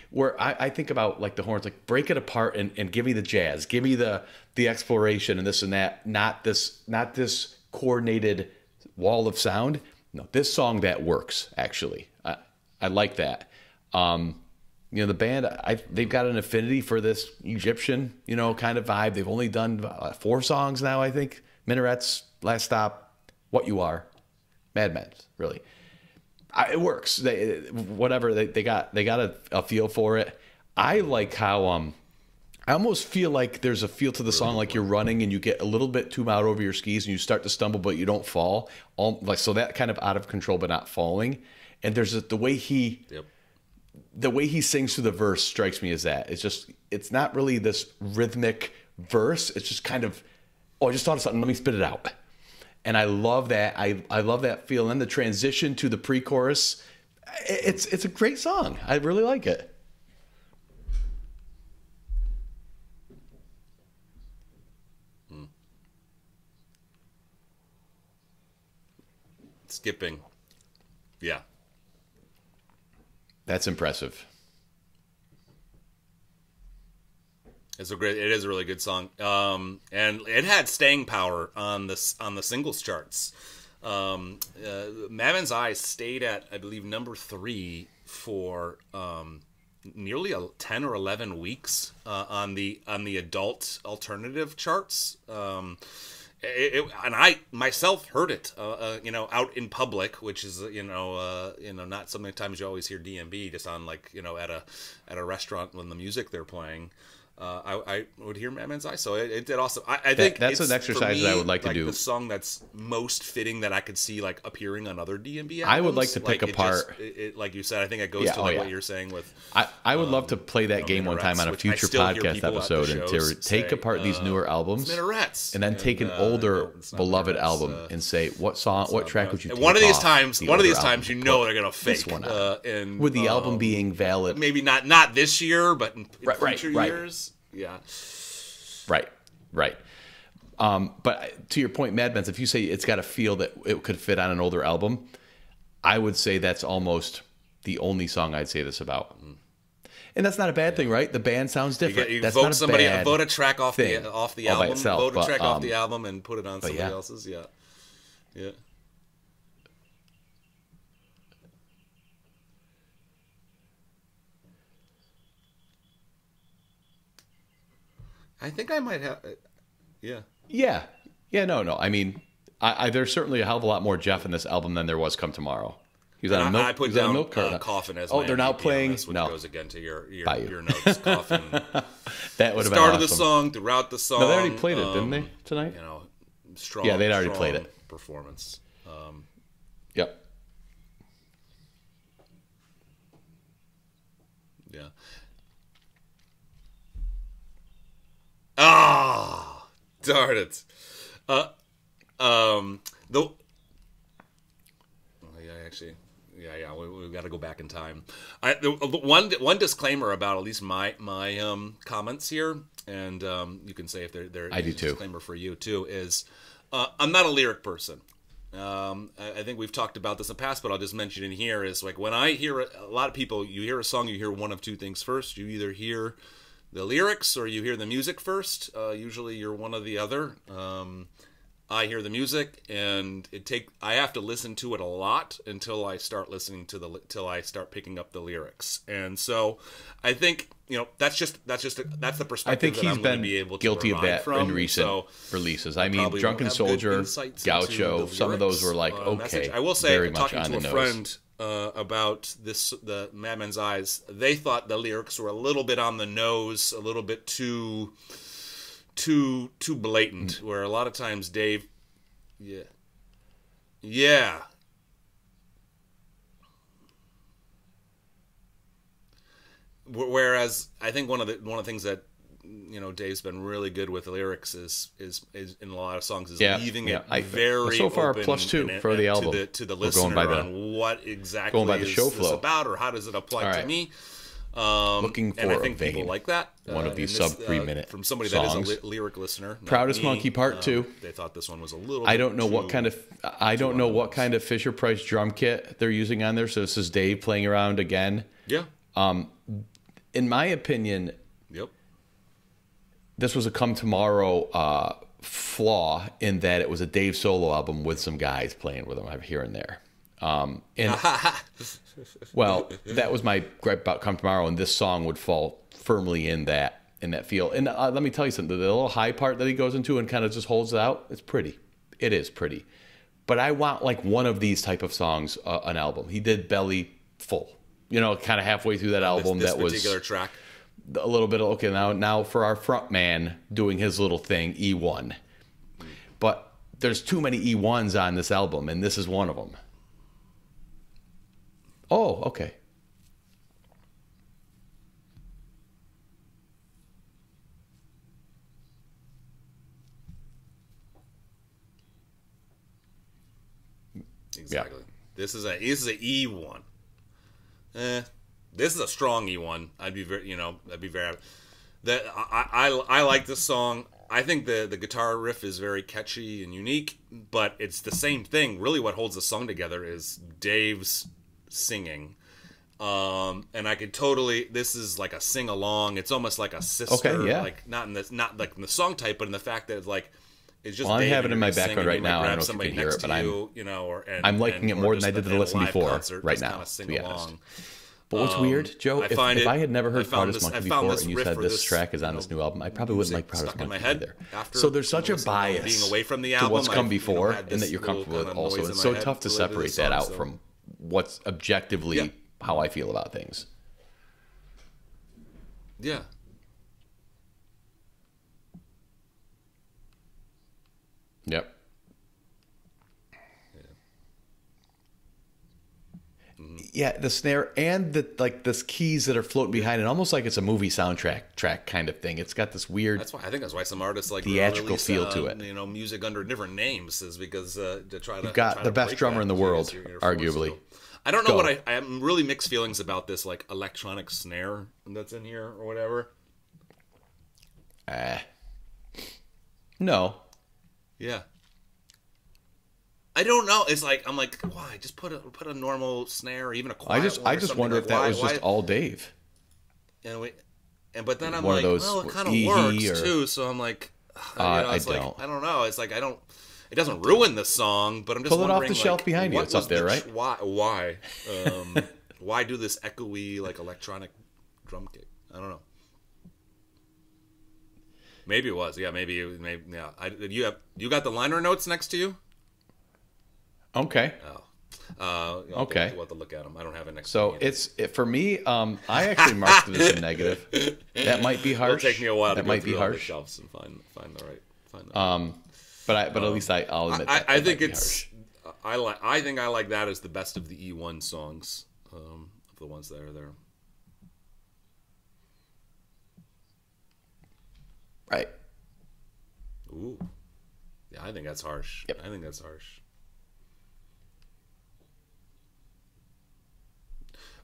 Speaker 1: Where I think about like the horns, like break it apart and give me the jazz, give me the exploration and this and that. Not this coordinated wall of sound. No, this song that works actually. I like that. The band they've got an affinity for this Egyptian kind of vibe. They've only done 4 songs now, I think. Minarets, Last Stop, What You Are, Mad Men. Really, it works. They got a feel for it. I like how I almost feel like there's a feel to the song, like you're running and you get a little bit too out over your skis and you start to stumble, but you don't fall. So that kind of out of control, but not falling. And there's the way he sings through the verse strikes me as that. It's not really this rhythmic verse. It's just kind of, I just thought of something. Let me spit it out. And I love that. I love that feel. And then the transition to the pre-chorus. It's a great song. I really like it.
Speaker 2: Skipping. Yeah.
Speaker 1: That's impressive.
Speaker 2: It is a really good song. And it had staying power on the singles charts. Madman's Eyes stayed at, I believe, number 3 for nearly 10 or 11 weeks on the adult alternative charts. And I myself heard it, out in public, which is, not sometimes you always hear DMB just on at a restaurant when the music they're playing. I would hear Madman's Eye, so it did also. I think
Speaker 1: that's an exercise that I would like to do.
Speaker 2: The song that's most fitting that I could see appearing on other DMB albums.
Speaker 1: I would like to pick apart.
Speaker 2: Like you said, I think it goes to what you're saying with.
Speaker 1: I would love to play that game one time on a future podcast episode and to take apart these newer albums
Speaker 2: and
Speaker 1: then take an older beloved album and say what track would you take
Speaker 2: one of these
Speaker 1: off
Speaker 2: times they're gonna fake
Speaker 1: one
Speaker 2: and
Speaker 1: with the album being valid.
Speaker 2: Maybe not this year, but in future years. Yeah.
Speaker 1: Right. But to your point, Madman's, if you say it's got a feel that it could fit on an older album, I would say that's almost the only song I'd say this about. And that's not a bad thing, right? The band sounds different.
Speaker 2: You
Speaker 1: that's
Speaker 2: vote
Speaker 1: not a
Speaker 2: somebody,
Speaker 1: bad
Speaker 2: vote a track off the album,
Speaker 1: itself,
Speaker 2: vote a track off the album, and put it on somebody else's. Yeah. I think I might have. Yeah. No. I mean, there's certainly a hell of a lot more Jeff in this album than there was Come Tomorrow. He was on a milk. I put down Milk Carton. Coffin as.
Speaker 1: Oh, they're now playing.
Speaker 2: Which goes again to your notes. Coffin.
Speaker 1: That would have been
Speaker 2: start
Speaker 1: awesome.
Speaker 2: of the song, throughout the song.
Speaker 1: No, they already played it, didn't they tonight?
Speaker 2: Strong.
Speaker 1: Yeah, they'd already played it.
Speaker 2: Performance.
Speaker 1: Yep.
Speaker 2: Yeah. Ah, darn it. We've got to go back in time. One disclaimer about at least my comments here, and you can say if they're
Speaker 1: I do too.
Speaker 2: Disclaimer for you too is I'm not a lyric person. I think we've talked about this in the past, but I'll just mention it here. Is like when I hear a lot of people, you hear a song, you hear one of two things first. You either hear the lyrics or you hear the music first. Usually you're one or the other. I hear the music, and I have to listen to it a lot until I start listening to till I start picking up the lyrics. And so I think that's the perspective
Speaker 1: I think
Speaker 2: that
Speaker 1: he's
Speaker 2: I'm
Speaker 1: been
Speaker 2: be able to
Speaker 1: guilty of that
Speaker 2: from.
Speaker 1: in recent releases. I mean, Drunken Soldier, Gaucho, some of those were like okay.
Speaker 2: I will say,
Speaker 1: very much
Speaker 2: talking
Speaker 1: on
Speaker 2: to
Speaker 1: the
Speaker 2: a
Speaker 1: nose.
Speaker 2: friend about the Madman's Eyes, they thought the lyrics were a little bit on the nose, a little bit too blatant. Where a lot of times Dave, yeah. Whereas I think one of the things that Dave's been really good with the lyrics is in a lot of songs is leaving it very
Speaker 1: so far
Speaker 2: open
Speaker 1: +2 for the album
Speaker 2: to the listener on what exactly
Speaker 1: the show
Speaker 2: is
Speaker 1: flow.
Speaker 2: this about, or how does it apply to me.
Speaker 1: Looking for
Speaker 2: and I think
Speaker 1: a vein.
Speaker 2: people like that.
Speaker 1: One of these sub 3 minute
Speaker 2: from somebody
Speaker 1: songs.
Speaker 2: that is a lyric listener.
Speaker 1: Proudest Monkey Part 2.
Speaker 2: They thought this one was a little.
Speaker 1: I don't know what kind of Fisher Price drum kit they're using on there. So this is Dave playing around again.
Speaker 2: Yeah.
Speaker 1: In my opinion,
Speaker 2: yep.
Speaker 1: This was a Come Tomorrow flaw in that it was a Dave solo album with some guys playing with him here and there. Well, that was my gripe about Come Tomorrow, and this song would fall firmly in that feel. And let me tell you something: the little high part that he goes into and kind of just holds it out, it's pretty. It is pretty. But I want like one of these type of songs, an album. He did Belly Full, kind of halfway through that album.
Speaker 2: This
Speaker 1: that was
Speaker 2: particular track.
Speaker 1: a little bit of, okay, now for our front man doing his little thing, E1. But there's too many E1s on this album, and this is one of them. Oh, okay.
Speaker 2: Exactly. Yeah. This is a E1. This is a strong E1. I'd be very that I like this song. I think the guitar riff is very catchy and unique, but it's the same thing. Really, what holds the song together is Dave's singing. And I could totally. This is like a sing along. It's almost like a sister.
Speaker 1: Okay, yeah.
Speaker 2: Like not like in the song type, but in the fact that it's like. It's just
Speaker 1: well, I'm
Speaker 2: Dave
Speaker 1: having it in my background right now. I don't know if you can hear it, but I'm liking it more than I did to listen before right now, to be honest. But what's weird, Joe, if I had never heard Proudest Monkey before and you said this track is on this new album, I probably wouldn't like Proudest Monkey either. So there's such a bias
Speaker 2: being away from the album,
Speaker 1: to what's come before and that you're comfortable with also. It's so tough to separate that out from what's objectively how I feel about things.
Speaker 2: Yeah.
Speaker 1: Yep. Yeah, the snare and the this keys that are floating behind it, almost like it's a movie soundtrack kind of thing. It's got this weird.
Speaker 2: I think that's why some artists like
Speaker 1: theatrical feel to it.
Speaker 2: Music under different names is because to try to.
Speaker 1: You've got the best drummer in the world, arguably.
Speaker 2: I don't know what I am really mixed feelings about this like electronic snare that's in here or whatever.
Speaker 1: No.
Speaker 2: Yeah. I don't know. It's like I'm like, why? Just put a normal snare or even a quiet
Speaker 1: I just wonder if that was just all Dave.
Speaker 2: But then I'm like, well, it kind of works too. So I'm like, I don't know. It's like it doesn't ruin the song, but I'm just
Speaker 1: pull it off the shelf behind you. It's up there, right?
Speaker 2: Why? Why do this echoey like electronic drum kit? I don't know. Maybe it was. Yeah, maybe. Yeah. You got the liner notes next to you?
Speaker 1: Okay.
Speaker 2: Okay. We'll have to look at them. I don't have it next
Speaker 1: to me. For me, I actually marked it as a negative. That might be harsh.
Speaker 2: It'll take me a while to go through all the
Speaker 1: shelves
Speaker 2: and find the right.
Speaker 1: But at least I'll admit that
Speaker 2: I think it's. I think I like that as the best of the E1 songs, of the ones that are there.
Speaker 1: Right.
Speaker 2: Ooh. Yeah, I think that's harsh.
Speaker 1: Yep.
Speaker 2: I think that's harsh.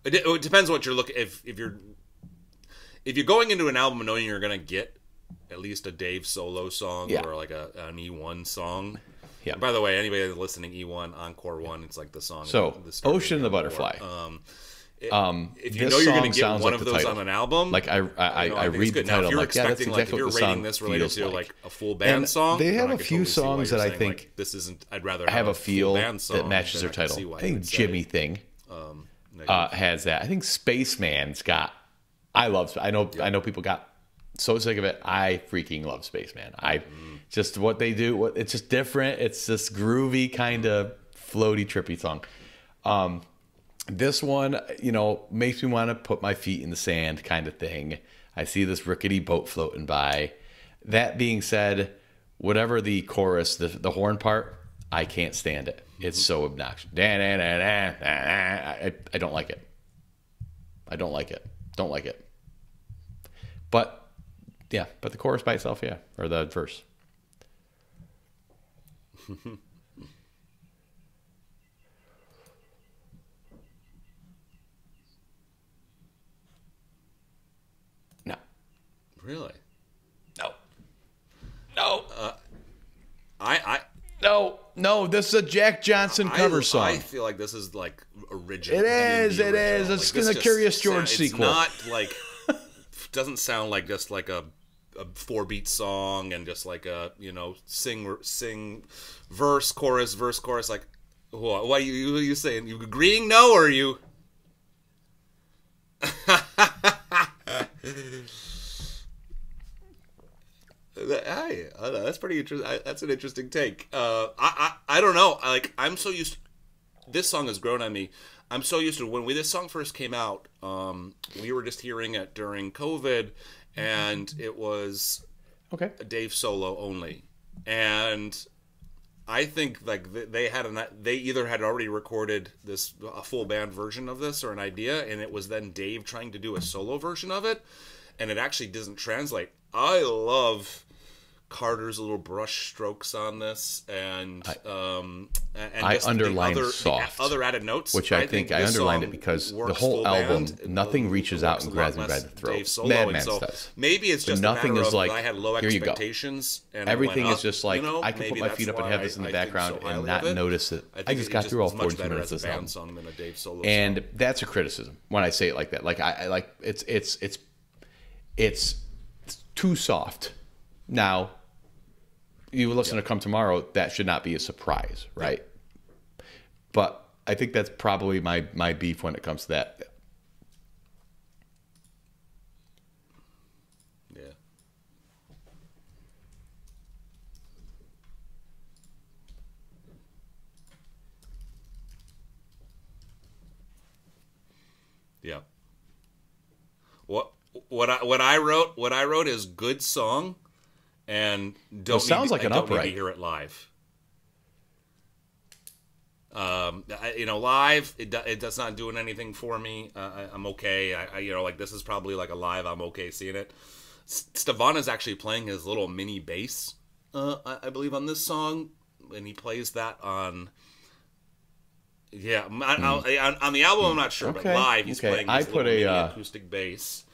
Speaker 2: It depends what you're looking. If you're going into an album knowing you're gonna get at least a Dave solo song or like an E1 song. Yeah. And by the way, anybody that's listening, E1 Encore 1, it's like the song.
Speaker 1: So Ocean the Butterfly.
Speaker 2: If you know you're going to get one of those on an album,
Speaker 1: like I read the title,
Speaker 2: I'm
Speaker 1: like, yeah, that's exactly what the song
Speaker 2: this related to,
Speaker 1: like
Speaker 2: a full band song.
Speaker 1: They have a few songs that I think
Speaker 2: this isn't. I'd rather
Speaker 1: have a feel
Speaker 2: band song
Speaker 1: that matches their title. I think Jimmy Thing has that. I think Spaceman's got. I know people got so sick of it. I freaking love Spaceman. Just what they do. It's just different. It's this groovy kind of floaty, trippy song. This one, makes me want to put my feet in the sand kind of thing. I see this rickety boat floating by. That being said, whatever the chorus, the horn part, I can't stand it. It's so obnoxious. I don't like it. Don't like it. But, yeah, the chorus by itself, yeah, or the verse.
Speaker 2: Really?
Speaker 1: No.
Speaker 2: No.
Speaker 1: This is a Jack Johnson cover song.
Speaker 2: I feel like this is like original.
Speaker 1: It is. It's like, the Curious George sequel.
Speaker 2: It's not like doesn't sound like just like a 4-beat song and just like a sing verse chorus like what are you saying? You agreeing? No, or are you? Hey, that's pretty interesting. That's an interesting take. I don't know. I'm so used. This song has grown on me. I'm so used to when this song first came out. We were just hearing it during COVID, and it was
Speaker 1: Okay.
Speaker 2: a Dave solo only, and I think like they either had already recorded a full band version of this or an idea, and it was then Dave trying to do a solo version of it, and it actually doesn't translate. I love Carter's little brush strokes on this, and
Speaker 1: I
Speaker 2: just
Speaker 1: underlined soft,
Speaker 2: other added notes,
Speaker 1: which I think I underlined it because the whole album, nothing reaches out and grabs me by the throat. Madman does.
Speaker 2: Maybe it's just
Speaker 1: nothing
Speaker 2: a matter
Speaker 1: is
Speaker 2: of
Speaker 1: like,
Speaker 2: I had low
Speaker 1: here you go.
Speaker 2: expectations, and
Speaker 1: everything
Speaker 2: it went
Speaker 1: is just like, I can put my feet up and have this in the background and not notice it. I just got through all 42 minutes of this album,
Speaker 2: song than a Dave solo
Speaker 1: and
Speaker 2: song.
Speaker 1: that's a criticism when I say it like that. Like I like it's too soft. Now, you listen to Come Tomorrow, that should not be a surprise, right? But I think that's probably my beef when it comes to that.
Speaker 2: Yeah. Yeah. What I wrote is good song, and don't
Speaker 1: sounds like an
Speaker 2: don't need
Speaker 1: upright.
Speaker 2: to hear it live. Live it does not doing anything for me. I'm okay. Like this is probably like a live. I'm okay seeing it. Stefan is actually playing his little mini bass, I believe, on this song, and he plays that on. Yeah, on the album I'm not sure, but live he's playing his little mini acoustic bass,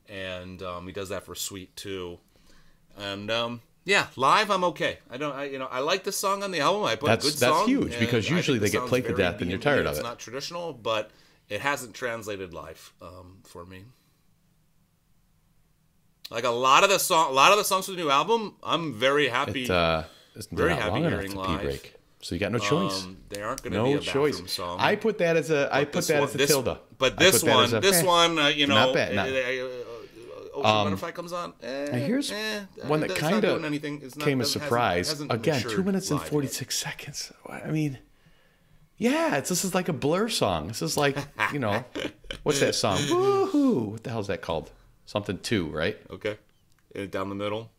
Speaker 2: and he does that for Sweet too, and yeah, live I'm okay. I like the song on the album. I put a good song.
Speaker 1: That's huge because usually they get played to death and you're tired of it.
Speaker 2: It's not traditional, but it hasn't translated live for me. Like a lot of the songs for the new album, I'm very happy.
Speaker 1: It's
Speaker 2: very
Speaker 1: not
Speaker 2: happy
Speaker 1: long enough
Speaker 2: hearing
Speaker 1: to
Speaker 2: live.
Speaker 1: break. So you got no choice.
Speaker 2: They aren't going to be a bathroom song.
Speaker 1: I put that as a tilde.
Speaker 2: But this one,
Speaker 1: not bad.
Speaker 2: Ocean Butterfly comes on.
Speaker 1: Here's one that kind of came as a surprise.
Speaker 2: Hasn't
Speaker 1: Again, 2 minutes and
Speaker 2: live
Speaker 1: 46 seconds. I mean, yeah, this is like a Blur song. This is like, what's that song? Woohoo! What the hell is that called? Something 2, right?
Speaker 2: Okay. Down the middle.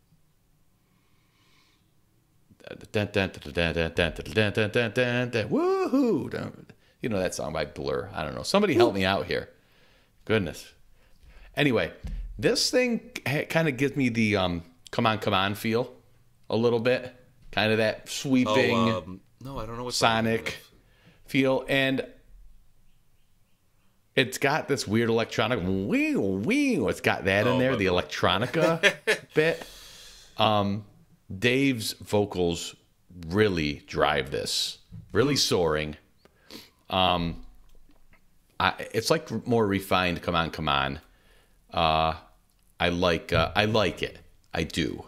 Speaker 1: Woohoo! You know that song by Blur. I don't know. Somebody help me out here. Goodness. Anyway, this thing kind of gives me the come on feel a little bit. Kind of that sweeping
Speaker 2: no, I don't know what
Speaker 1: sonic feel. And it's got this weird electronic it's got that in there, the electronica bit. Dave's vocals really drive this, really soaring. It's like more refined. Come on. I like it. I do.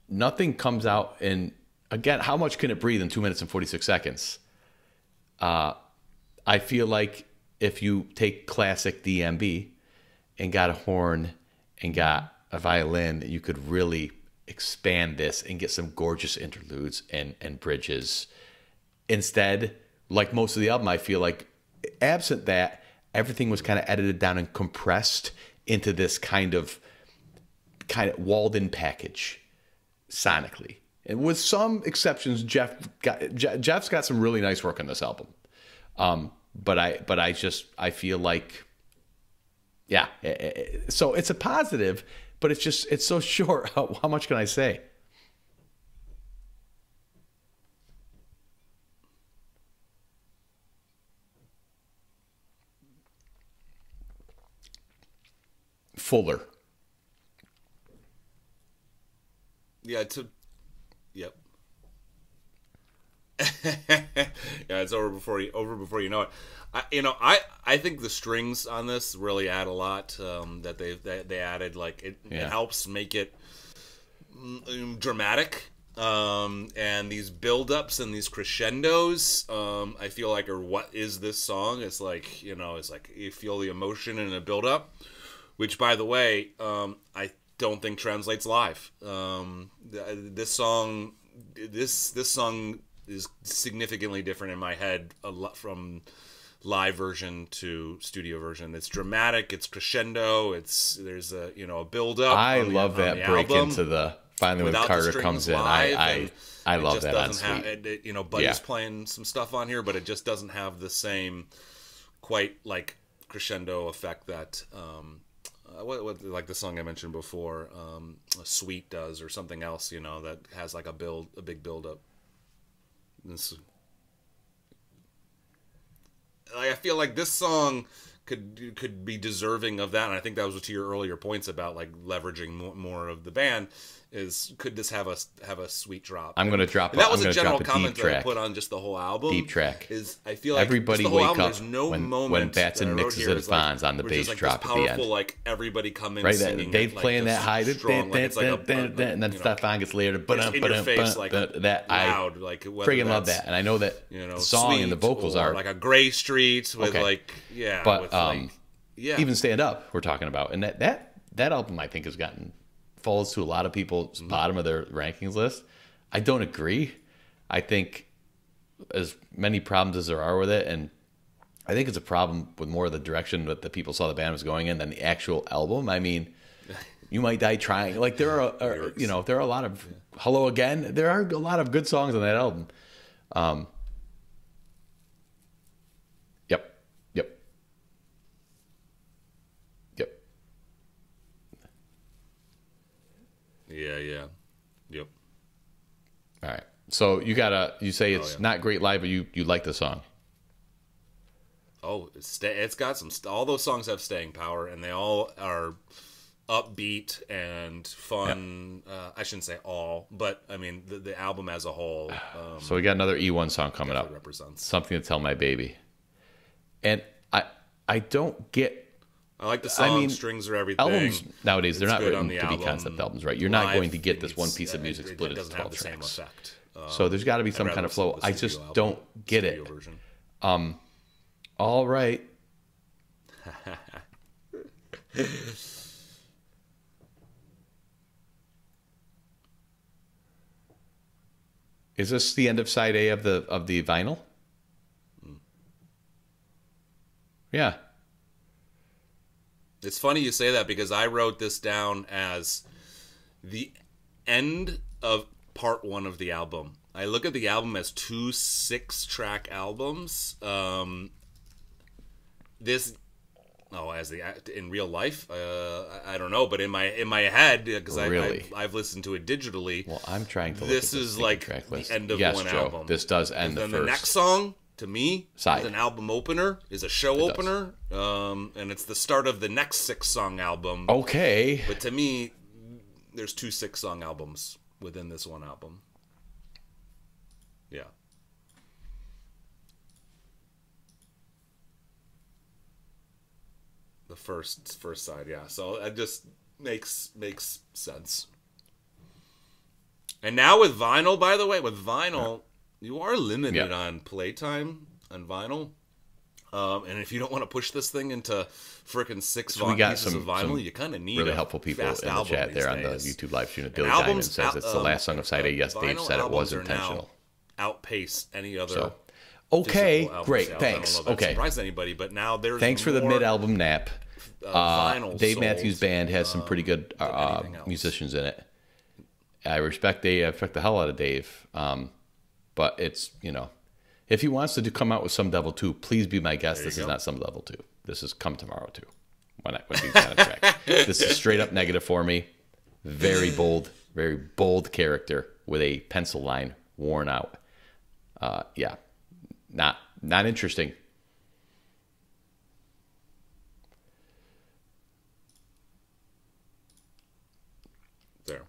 Speaker 1: Nothing comes out in, again, how much can it breathe in 2 minutes and 46 seconds? I feel like if you take classic DMB and got a horn and got a violin, you could really expand this and get some gorgeous interludes and bridges. Instead, like most of the album, I feel like absent that, everything was kind of edited down and compressed into this kind of walled in package sonically. And with some exceptions, Jeff's got some really nice work on this album. But I feel like, yeah. So it's a positive, but it's so short. How much can I say? Fuller.
Speaker 2: Yeah, yep. Yeah, it's over before you know it. I think the strings on this really add a lot. That they added, like it helps make it dramatic. And these build-ups and these crescendos, I feel like are what is this song. It's like you feel the emotion in a build-up, which, by the way, I don't think translates live. This song is significantly different in my head a lot from live version to studio version. It's dramatic, it's crescendo, there's a a build up.
Speaker 1: I love that break
Speaker 2: album,
Speaker 1: into the finally when Carter comes in. I love that on Sweet.
Speaker 2: Buddy's playing some stuff on here, but it just doesn't have the same quite like crescendo effect that what like the song I mentioned before, Sweet does, or something else, that has like a big build up. I feel like this song could be deserving of that, and I think that was to your earlier points about like leveraging more of the band. Could this have a sweet drop?
Speaker 1: I'm going to drop.
Speaker 2: That was a general comment that I put on just the whole album.
Speaker 1: Deep track.
Speaker 2: I feel like
Speaker 1: everybody
Speaker 2: the whole
Speaker 1: wake
Speaker 2: album,
Speaker 1: up
Speaker 2: there's no
Speaker 1: when Batson mixes it Fonz on the bass drop at the end.
Speaker 2: Like everybody come in
Speaker 1: right,
Speaker 2: singing.
Speaker 1: Dave playing that high,
Speaker 2: strong,
Speaker 1: and then Stefan gets layered.
Speaker 2: In your face, like
Speaker 1: that
Speaker 2: loud,
Speaker 1: I
Speaker 2: like
Speaker 1: friggin' love that, and I know that the song and the vocals are
Speaker 2: like a Gray Street with
Speaker 1: even Stand Up we're talking about, and that album I think has falls to a lot of people's bottom of their rankings list. I don't agree. I think as many problems as there are with it, and I think it's a problem with more of the direction that the people saw the band was going in than the actual album. I mean, You Might Die Trying. Like there are a lot of Hello Again. There are a lot of good songs on that album. Yep.
Speaker 2: Yeah. Yep.
Speaker 1: All right. So you say it's not great live, but you like the song.
Speaker 2: Oh, it's got all those songs have staying power, and they all are upbeat and fun. I shouldn't say all, but I mean the album as a whole.
Speaker 1: So we got another E1 song coming up.
Speaker 2: Represents
Speaker 1: Something to Tell My Baby, and I don't get.
Speaker 2: I like the song. Strings Are Everything.
Speaker 1: Albums nowadays, they're not written to
Speaker 2: album.
Speaker 1: be concept albums, right? You're not going to get this one piece of music split into 12 tracks. So there's got to be some kind of flow. I just don't get it.
Speaker 2: Version.
Speaker 1: All right. Is this the end of side A of the vinyl? Yeah.
Speaker 2: It's funny you say that because I wrote this down as the end of part 1 of the album. I look at the album as 2 6-track albums. In real life, I don't know, but in my head, because I've listened to it digitally.
Speaker 1: Well, I'm trying to.
Speaker 2: This is like the end of one album.
Speaker 1: This does end the
Speaker 2: first.
Speaker 1: Then
Speaker 2: the next song, to me,
Speaker 1: Side.
Speaker 2: is an album opener, is a show opener, and it's the start of the next 6-song album.
Speaker 1: Okay.
Speaker 2: But to me, there's 2 6-song albums within this one album. Yeah. The first side, yeah. So it just makes sense. And now with vinyl, by the way, you are limited on playtime on vinyl. And if you don't want to push this thing into frickin' 6 pieces of vinyl, you kind of need
Speaker 1: really helpful people in the chat there on the YouTube live stream. Billy Diamond says it's the last song of side A. Yes, Dave said it was intentional.
Speaker 2: Outpace any other.
Speaker 1: Okay, great, thanks.
Speaker 2: I don't know if that surprised anybody, but now there's
Speaker 1: thanks for the mid-album nap. Dave Matthews Band has some pretty good musicians in it. I respect Dave. I respect the hell out of Dave. But it's, if he wants to come out with Some Devil 2, please be my guest. This is not Some Devil 2. This is Come Tomorrow 2. When he's on a track. This is straight up negative for me. Very bold character with a pencil line worn out. Not interesting.
Speaker 2: There.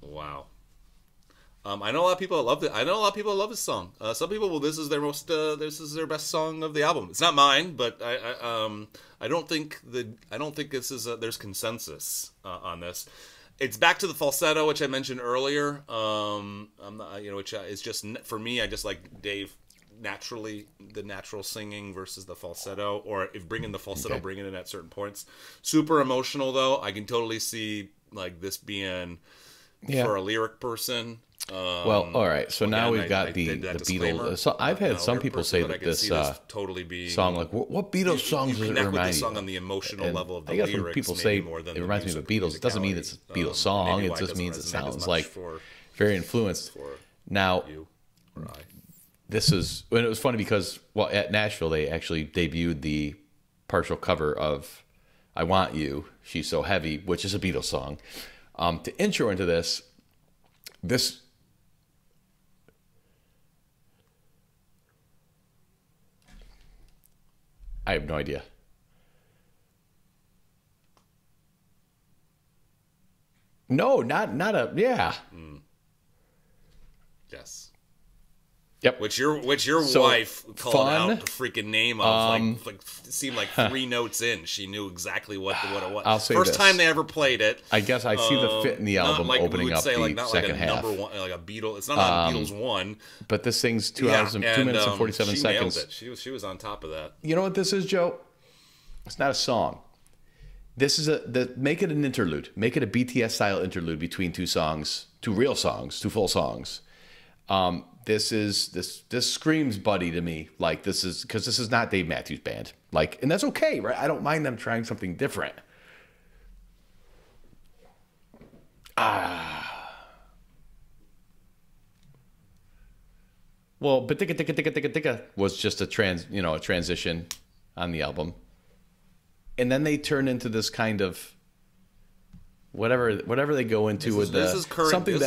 Speaker 2: Wow. I know a lot of people love it. I know a lot of people love this song. Some people, this is their best song of the album. It's not mine, but I don't think this is there's consensus on this. It's back to the falsetto, which I mentioned earlier. Which is just for me. I just like Dave the natural singing versus the falsetto, or if bringing the falsetto, bringing it at certain points. Super emotional though. I can totally see like this being for a lyric person.
Speaker 1: Well, all right. So now we've got the Beatles. So I've had some people say that this
Speaker 2: totally being
Speaker 1: song, like, what Beatles songs does it remind you?
Speaker 2: The song on the emotional level of the
Speaker 1: lyrics.
Speaker 2: lyrics.
Speaker 1: People say it reminds me of the Beatles. It doesn't mean it's a Beatles song. It just means it sounds like very influenced. Now, this is, and it was funny because, well, at Nashville, they actually debuted the partial cover of I Want You, She's So Heavy, which is a Beatles song. To intro into this, I have no idea. No, not a, yeah.
Speaker 2: Yes.
Speaker 1: Yep.
Speaker 2: Which your wife called out the freaking name of like seemed like 3 notes in. She knew exactly what it was.
Speaker 1: I'll say
Speaker 2: First
Speaker 1: this.
Speaker 2: time they ever played it.
Speaker 1: I guess I see the fit in the album
Speaker 2: like
Speaker 1: opening up
Speaker 2: say,
Speaker 1: the
Speaker 2: like, not
Speaker 1: second
Speaker 2: like a
Speaker 1: half.
Speaker 2: Number one, like a Beatles. It's not on Beatles 1.
Speaker 1: But this thing's 2 hours and 2 minutes and 47
Speaker 2: she
Speaker 1: seconds.
Speaker 2: Nailed it. She was on top of that.
Speaker 1: You know what this is, Joe? It's not a song. This is make it an interlude. Make it a BTS style interlude between 2 songs, 2 real songs, 2 full songs. This screams Buddy to me. Like, this is, because this is not Dave Matthews Band. Like, and that's okay, right? I don't mind them trying something different. Well, but Ticka Ticka Ticka Ticka Ticka was just a transition on the album. And then they turn into this kind of whatever they go into with current Dave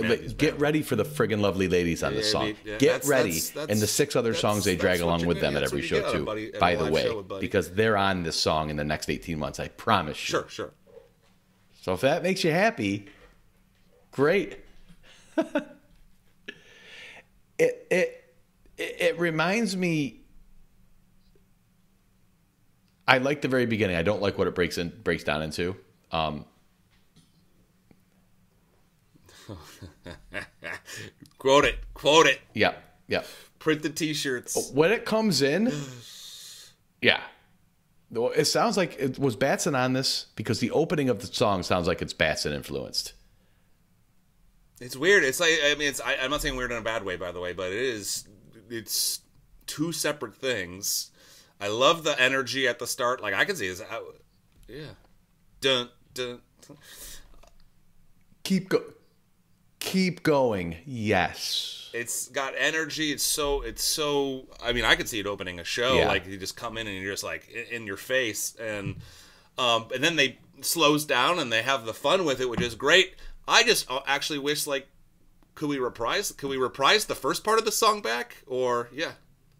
Speaker 1: Matthews get
Speaker 2: Band.
Speaker 1: Ready for the friggin' lovely ladies on this song. Get ready, and the 6 other songs they drag along with them at every show too. By the way, because they're on this song in the next 18 months, I promise you.
Speaker 2: Sure.
Speaker 1: So if that makes you happy, great. It reminds me. I like the very beginning. I don't like what it breaks down into.
Speaker 2: Quote it.
Speaker 1: Yeah.
Speaker 2: Print the T-shirts.
Speaker 1: When it comes in, yeah. It sounds like it was Batson on this, because the opening of the song sounds like it's Batson influenced.
Speaker 2: It's weird. It's like, I mean, I'm not saying weird in a bad way, by the way, but it's 2 separate things. I love the energy at the start. Like, I can see this. Yeah. Dun, dun, dun.
Speaker 1: Keep going. Yes.
Speaker 2: It's got energy. It's so. I mean, I could see it opening a show.
Speaker 1: Yeah.
Speaker 2: Like, you just come in and you're just like in your face, and then they slows down and they have the fun with it, which is great. I just actually wish, like, could we reprise the first part of the song back? Or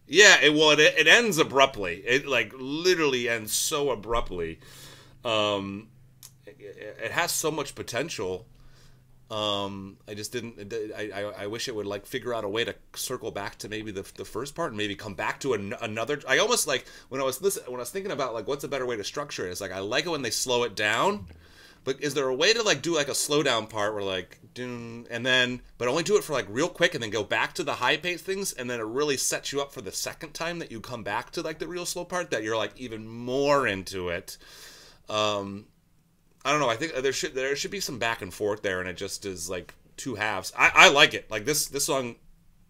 Speaker 2: it ends abruptly. It like literally ends so abruptly. It has so much potential. I just didn't. I wish it would like figure out a way to circle back to maybe the first part and maybe come back to another. I almost like when I was thinking about like what's a better way to structure it. It's like I like it when they slow it down, but is there a way to like do like a slow down part where like and then but only do it for like real quick and then go back to the high pace things, and then it really sets you up for the second time that you come back to like the real slow part that you're like even more into it. I don't know. I think there should be some back and forth there, and it just is like 2 halves. I like it. Like this song,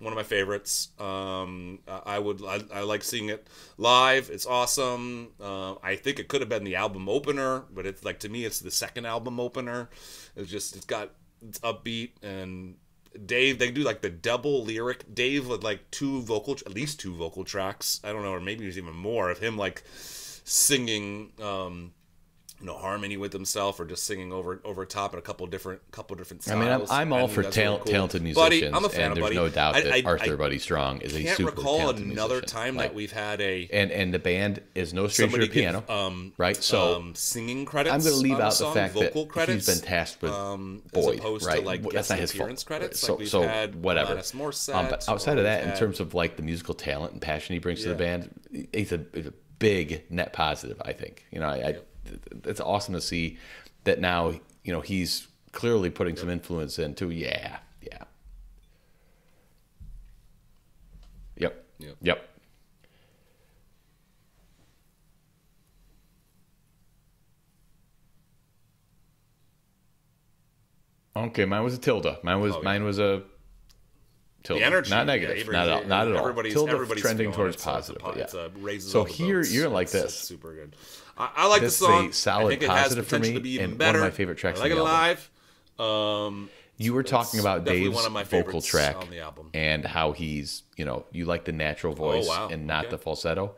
Speaker 2: one of my favorites. I like seeing it live. It's awesome. I think it could have been the album opener, but it's like, to me, it's the second album opener. It's upbeat, and Dave, they do like the double lyric. Dave with like at least two vocal tracks. I don't know, or maybe there's even more of him like singing. Harmony with himself, or just singing over top in a couple different styles.
Speaker 1: I mean, I'm all for talented musicians.
Speaker 2: Buddy, I'm a fan
Speaker 1: and
Speaker 2: of
Speaker 1: there's
Speaker 2: Buddy.
Speaker 1: no doubt that Arthur Buddy Strong is a super talented musician.
Speaker 2: Can't recall another time that we've had
Speaker 1: and the band is no stranger to piano, right? So
Speaker 2: singing credits.
Speaker 1: I'm going to leave out the fact
Speaker 2: vocal
Speaker 1: that
Speaker 2: credits,
Speaker 1: he's been tasked with
Speaker 2: as
Speaker 1: Boyd,
Speaker 2: opposed
Speaker 1: right?
Speaker 2: to like
Speaker 1: That's not his fault.
Speaker 2: Credits.
Speaker 1: So,
Speaker 2: like we've had
Speaker 1: whatever.
Speaker 2: Alanis Morissette,
Speaker 1: but outside of that, in terms of like the musical talent and passion he brings to the band, he's a big net positive. I think it's awesome to see that now. He's clearly putting some influence into. Yep. Yep. Okay, mine was a tilde. Mine was a tilde.
Speaker 2: The energy,
Speaker 1: Not negative. Not at all. Not at all.
Speaker 2: Everybody's
Speaker 1: trending towards
Speaker 2: it,
Speaker 1: positive. But
Speaker 2: it's
Speaker 1: yeah.
Speaker 2: raises
Speaker 1: So
Speaker 2: all the
Speaker 1: here
Speaker 2: boats.
Speaker 1: you're gonna like
Speaker 2: It's
Speaker 1: this.
Speaker 2: super good. I like
Speaker 1: This
Speaker 2: the song.
Speaker 1: is a solid
Speaker 2: I think it has
Speaker 1: positive for
Speaker 2: potential
Speaker 1: me,
Speaker 2: to be even
Speaker 1: and
Speaker 2: better.
Speaker 1: one of my favorite tracks
Speaker 2: I like
Speaker 1: on
Speaker 2: it
Speaker 1: the
Speaker 2: live.
Speaker 1: You were talking about
Speaker 2: definitely
Speaker 1: Dave's
Speaker 2: one of my
Speaker 1: vocal
Speaker 2: favorites
Speaker 1: track
Speaker 2: on the album.
Speaker 1: and how he's, you like the natural voice
Speaker 2: wow.
Speaker 1: and not
Speaker 2: Okay.
Speaker 1: the falsetto.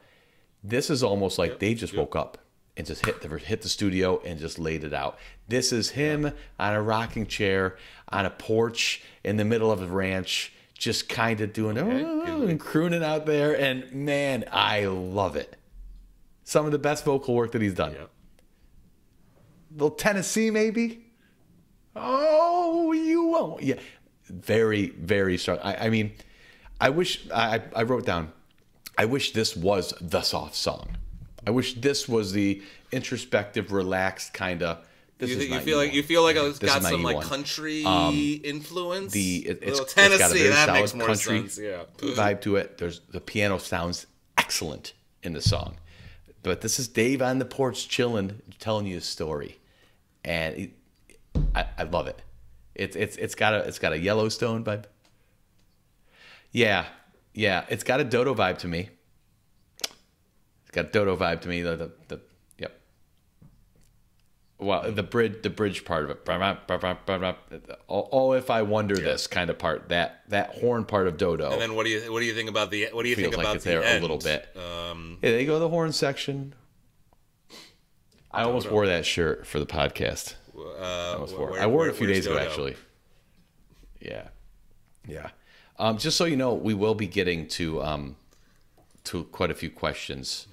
Speaker 1: This is almost like Dave just woke up and just hit the studio and just laid it out. This is him on a rocking chair on a porch in the middle of a ranch, just kind of doing and crooning out there. And man, I love it. Some of the best vocal work that he's done.
Speaker 2: Yep.
Speaker 1: Little Tennessee, maybe. Oh, you won't. Yeah, very, very strong. I mean, I wish I wrote down. I wish this was the soft song. I wish this was the introspective, relaxed kind of.
Speaker 2: You feel like it's got some like country influence.
Speaker 1: It's
Speaker 2: Tennessee.
Speaker 1: got a very
Speaker 2: that
Speaker 1: solid
Speaker 2: makes more
Speaker 1: country
Speaker 2: sense. Yeah.
Speaker 1: vibe to it. The piano sounds excellent in the song, but this is Dave on the porch chilling, telling you a story, and I love it. It's got a Yellowstone vibe. Yeah, it's got a Dodo vibe to me. It's got a Dodo vibe to me. Yep. Well, the bridge part of it. Oh, if I wonder this kind of part, that horn part of Dodo.
Speaker 2: And then what do you think about the
Speaker 1: feels like it's there
Speaker 2: end?
Speaker 1: a little bit. Yeah, they go to the horn section. I almost wore that shirt for the podcast. I wore it a few days ago, actually. Yeah. Just so you know, we will be getting to quite a few questions.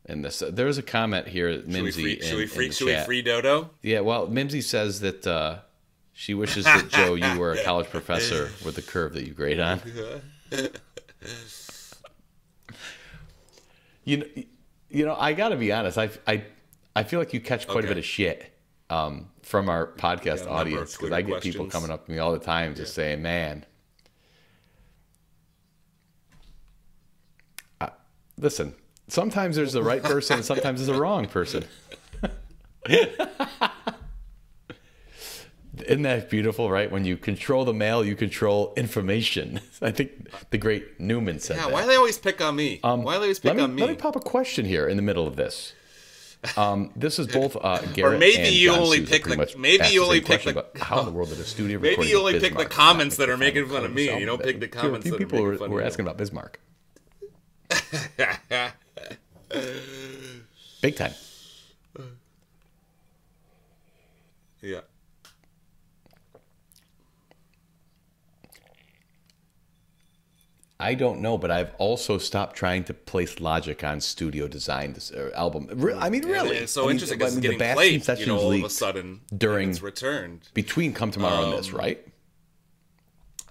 Speaker 1: In this, there's a comment here, Mimsy.
Speaker 2: Should we free Dodo?
Speaker 1: Yeah. Well, Mimsy says that she wishes that Joe, you were a college professor with the curve that you grade on. You know, I got to be honest. I feel like you catch quite a bit of shit from our podcast audience, because I get people coming up to me all the time just saying, "Man, listen. Sometimes there's the right person, and sometimes there's the wrong person." Isn't that beautiful, right? When you control the mail, you control information. I think the great Newman said that.
Speaker 2: Why do they always pick on me? Why do they always pick on me?
Speaker 1: Let me pop a question here in the middle of this. This is both Garrett
Speaker 2: or maybe
Speaker 1: and
Speaker 2: you
Speaker 1: John
Speaker 2: only
Speaker 1: Sousa
Speaker 2: pick
Speaker 1: pretty
Speaker 2: the
Speaker 1: much
Speaker 2: maybe
Speaker 1: asked
Speaker 2: you
Speaker 1: the
Speaker 2: only
Speaker 1: same
Speaker 2: pick
Speaker 1: question
Speaker 2: the
Speaker 1: about how in the world did a studio
Speaker 2: maybe
Speaker 1: recording
Speaker 2: you only
Speaker 1: of
Speaker 2: pick the
Speaker 1: Bismarck
Speaker 2: comments
Speaker 1: not
Speaker 2: that are
Speaker 1: make the
Speaker 2: making
Speaker 1: final
Speaker 2: fun of me.
Speaker 1: cut
Speaker 2: You don't
Speaker 1: of
Speaker 2: pick the
Speaker 1: the
Speaker 2: comments
Speaker 1: film?
Speaker 2: that are
Speaker 1: People
Speaker 2: making fun
Speaker 1: were
Speaker 2: of
Speaker 1: asking about Bismarck.
Speaker 2: you.
Speaker 1: Big time.
Speaker 2: Yeah.
Speaker 1: I don't know, but I've also stopped trying to place logic on studio design this album. I mean, really.
Speaker 2: It's so interesting because it's getting
Speaker 1: the
Speaker 2: played,
Speaker 1: sessions
Speaker 2: all of a
Speaker 1: leaked
Speaker 2: sudden
Speaker 1: during
Speaker 2: it's returned.
Speaker 1: Between Come Tomorrow and this, right?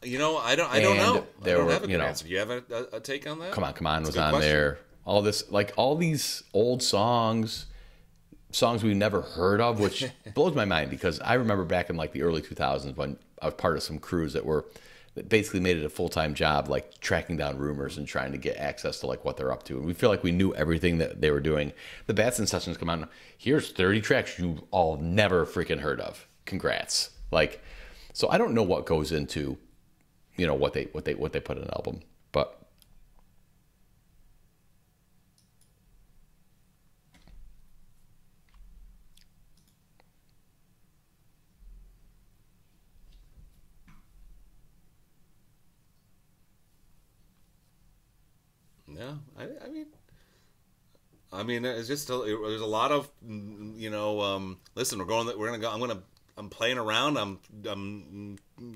Speaker 2: I don't know.
Speaker 1: There
Speaker 2: I don't
Speaker 1: were,
Speaker 2: have a good answer. Do you have a take on that?
Speaker 1: Come On was on
Speaker 2: question.
Speaker 1: there. All these old songs we never heard of, which blows my mind, because I remember back in like the early 2000s when I was part of some crews that basically made it a full-time job, like tracking down rumors and trying to get access to like what they're up to. And we feel like we knew everything that they were doing. The Batson sessions come on. Here's 30 tracks you all never freaking heard of. Congrats. Like, so I don't know what goes into, what they put in an album, but.
Speaker 2: Yeah, I mean, it's just there's a lot of listen, I'm playing around. I'm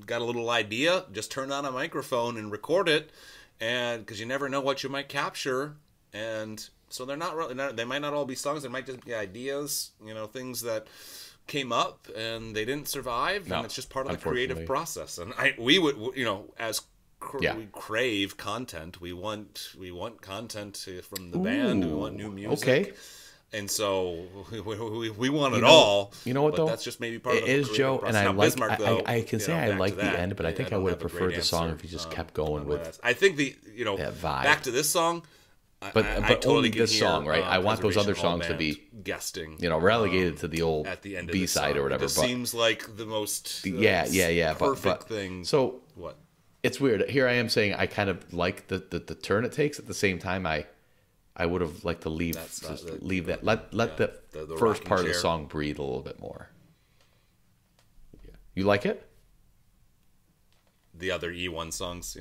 Speaker 2: got a little idea. Just turn on a microphone and record it, and because you never know what you might capture, and so they're not really. They might not all be songs. There might just be ideas, things that came up and they didn't survive, and it's just part of the creative process. And we would, as we crave content. We want content from the band. We want new music.
Speaker 1: Okay.
Speaker 2: And so we want it all.
Speaker 1: You know what,
Speaker 2: but
Speaker 1: though?
Speaker 2: that's just maybe part
Speaker 1: It
Speaker 2: of the
Speaker 1: is,
Speaker 2: creative
Speaker 1: Joe, and
Speaker 2: process.
Speaker 1: I
Speaker 2: Now,
Speaker 1: like.
Speaker 2: Bismarck, though,
Speaker 1: I can say I
Speaker 2: back
Speaker 1: like
Speaker 2: to
Speaker 1: the
Speaker 2: that,
Speaker 1: end, but I think I
Speaker 2: don't
Speaker 1: would have
Speaker 2: have a
Speaker 1: preferred
Speaker 2: great
Speaker 1: the song
Speaker 2: answer,
Speaker 1: if he just kept going
Speaker 2: on
Speaker 1: with
Speaker 2: that. I think
Speaker 1: that vibe.
Speaker 2: back to this song.
Speaker 1: But
Speaker 2: I
Speaker 1: but
Speaker 2: totally
Speaker 1: only
Speaker 2: can
Speaker 1: this
Speaker 2: hear,
Speaker 1: song, right? I want those other
Speaker 2: Preservation Hall
Speaker 1: songs to
Speaker 2: Band
Speaker 1: be,
Speaker 2: guesting,
Speaker 1: relegated to the old
Speaker 2: at the end of
Speaker 1: B
Speaker 2: this
Speaker 1: side
Speaker 2: song.
Speaker 1: or whatever.
Speaker 2: It just seems like the most
Speaker 1: yeah.
Speaker 2: perfect
Speaker 1: but
Speaker 2: thing.
Speaker 1: So
Speaker 2: what?
Speaker 1: it's weird. Here I am saying I kind of like the turn it takes. At the same time, I would have liked to leave that. Let the first part of the song breathe a little bit more. Yeah. You like it?
Speaker 2: The other E1 songs,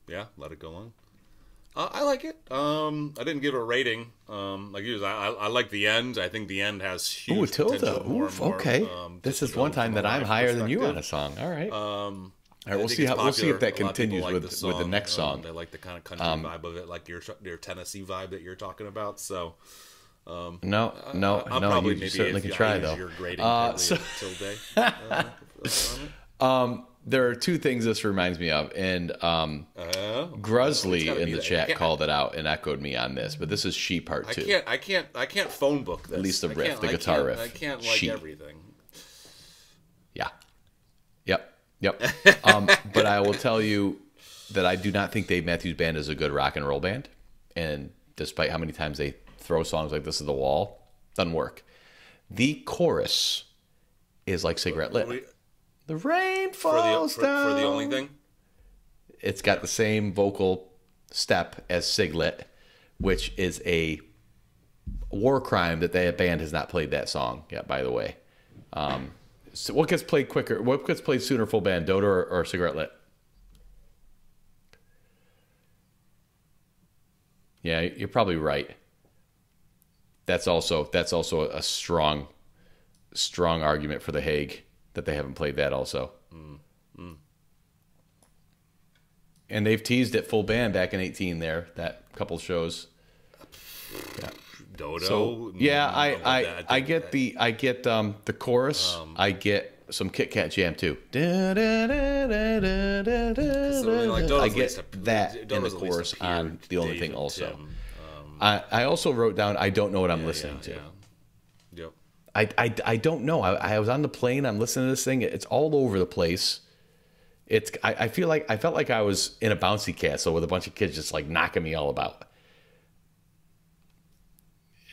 Speaker 2: Yeah, let it go on. I like it. I didn't give it a rating. Like you, I like the end. I think the end has huge potential.
Speaker 1: Oof, okay. This is one time that I'm higher than you on a song. All right. All right. We'll see if that continues with the next song.
Speaker 2: They like the kind of country vibe of it, like your Tennessee vibe that you're talking about. So.
Speaker 1: No. You certainly can try though.
Speaker 2: Your grading Tilde.
Speaker 1: There are two things this reminds me of, and Grusley in the chat called it out and echoed me on this. But this is She Part 2.
Speaker 2: I can't phone book this.
Speaker 1: At least the riff, the guitar riff.
Speaker 2: I can't like everything.
Speaker 1: Yeah. Yep. But I will tell you that I do not think Dave Matthews Band is a good rock and roll band, and despite how many times they throw songs like this at the wall, doesn't work. The chorus is like Cigarette Lit. The rain falls down.
Speaker 2: For the only thing?
Speaker 1: It's got the same vocal step as Siglet, which is a war crime that the band has not played that song yet, by the way. So what gets played quicker? What gets played sooner, full band, Dodo or Cigarette Lit? Yeah, you're probably right. That's also a strong argument for the Hague that they haven't played that also. And they've teased it full band back in 18 there, that couple shows. Yeah.
Speaker 2: Dodo.
Speaker 1: So, yeah, I get the chorus. I get some Kit Kat Jam too. I get that in the chorus on The Only Thing also. I also wrote down, I don't know what I'm listening to.
Speaker 2: Yep.
Speaker 1: I don't know. I was on the plane. I'm listening to this thing. It's all over the place. I felt like I was in a bouncy castle with a bunch of kids just like knocking me all about.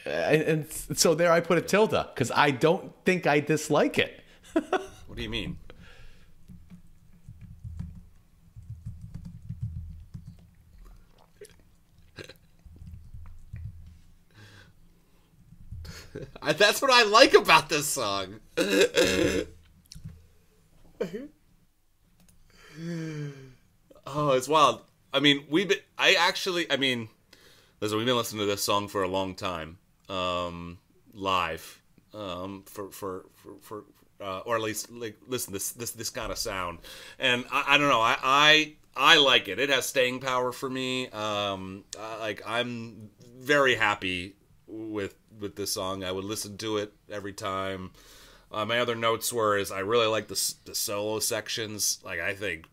Speaker 1: And so there I put a tilde because I don't think I dislike it.
Speaker 2: What do you mean? That's what I like about this song. Oh, it's wild. I mean, listen, we've been listening to this song for a long time, live, or at least like listen this kind of sound, and I don't know, I like it. It has staying power for me. I'm very happy with this song. I would listen to it every time. My other notes is I really like the solo sections. Like I think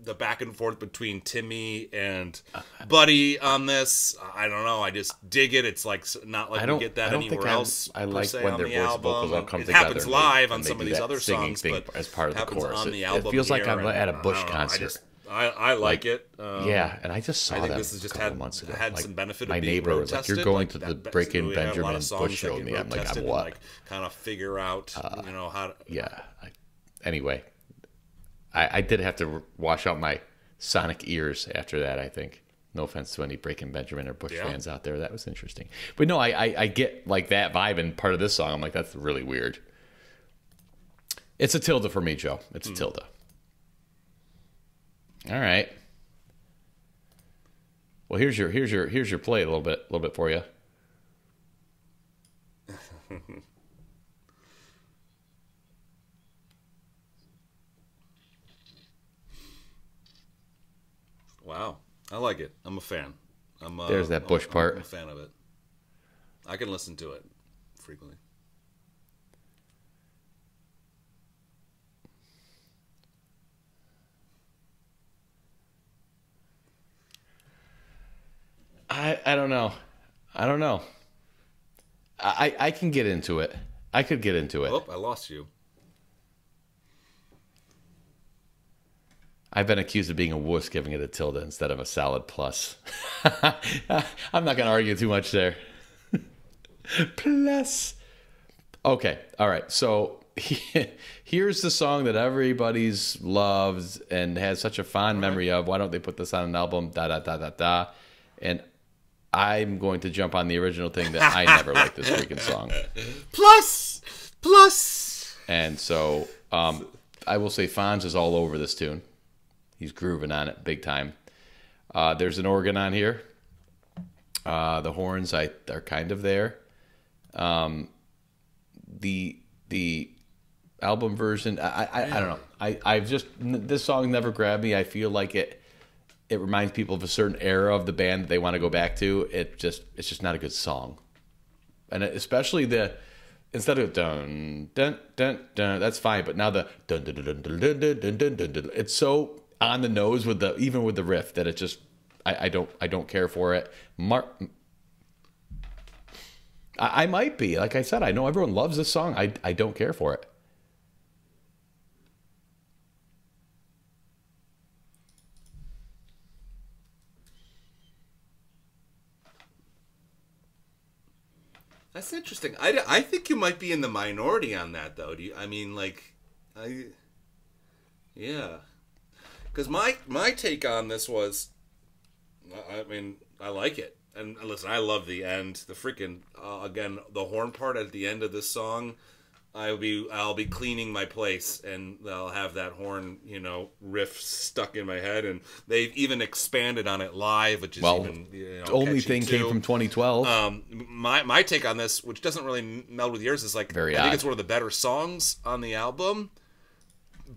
Speaker 2: the back and forth between Timmy and Buddy on this. I don't know. I just dig it. It's like not like we get that anywhere else.
Speaker 1: I like when their voice vocals all come
Speaker 2: it
Speaker 1: together.
Speaker 2: It happens live on some of these other songs, but
Speaker 1: as part of the chorus,
Speaker 2: on the album
Speaker 1: it feels like I'm at a Bush
Speaker 2: know,
Speaker 1: concert.
Speaker 2: I like it.
Speaker 1: Yeah, and I just saw that
Speaker 2: this has just
Speaker 1: a couple months ago.
Speaker 2: Had some benefit of
Speaker 1: my
Speaker 2: being
Speaker 1: neighbor was like, "You're going to the Breaking Benjamin Bush show with me." I'm like, "I'm what?"
Speaker 2: Kind of figure out, how to.
Speaker 1: Yeah. Anyway, I did have to wash out my sonic ears after that. I think. No offense to any Breaking Benjamin or Bush fans out there. That was interesting. But no, I get like that vibe and part of this song. I'm like, that's really weird. It's a tilde for me, Joe. It's a tilde. All right. Well, here's your play a little bit for you.
Speaker 2: Wow, I like it. I'm a fan.
Speaker 1: There's that Bush part.
Speaker 2: I'm a fan of it. I can listen to it frequently.
Speaker 1: I don't know. I don't know. I can get into it. I could get into it.
Speaker 2: Oh, I lost you.
Speaker 1: I've been accused of being a wuss giving it a tilde instead of a solid plus. I'm not going to argue too much there. Plus. Okay. All right. So here's the song that everybody's loves and has such a fond memory of. Why don't they put this on an album? Da, da, da, da, da. And I'm going to jump on the original thing that I never liked this freaking song.
Speaker 2: Plus.
Speaker 1: And so I will say Fonz is all over this tune. He's grooving on it big time. There's an organ on here. The horns are kind of there. The album version, I don't know. I've just, this song never grabbed me. I feel like it reminds people of a certain era of the band that they want to go back to. It's just not a good song. And especially instead of dun dun dun dun, that's fine. But now the dun dun dun dun dun dun dun dun dun dun, it's so on the nose even with the riff that it just I don't care for it. I might be, like I said, I know everyone loves this song. I don't care for it.
Speaker 2: That's interesting. I think you might be in the minority on that, though. Yeah. Because my take on this was, I mean, I like it. And listen, I love the end. The freaking, again, the horn part at the end of this song, I'll be cleaning my place, and I'll have that horn, riff stuck in my head. And they've even expanded on it live, which is
Speaker 1: the only thing
Speaker 2: too.
Speaker 1: Came from 2012.
Speaker 2: My take on this, which doesn't really meld with yours, is like, I think it's one of the better songs on the album.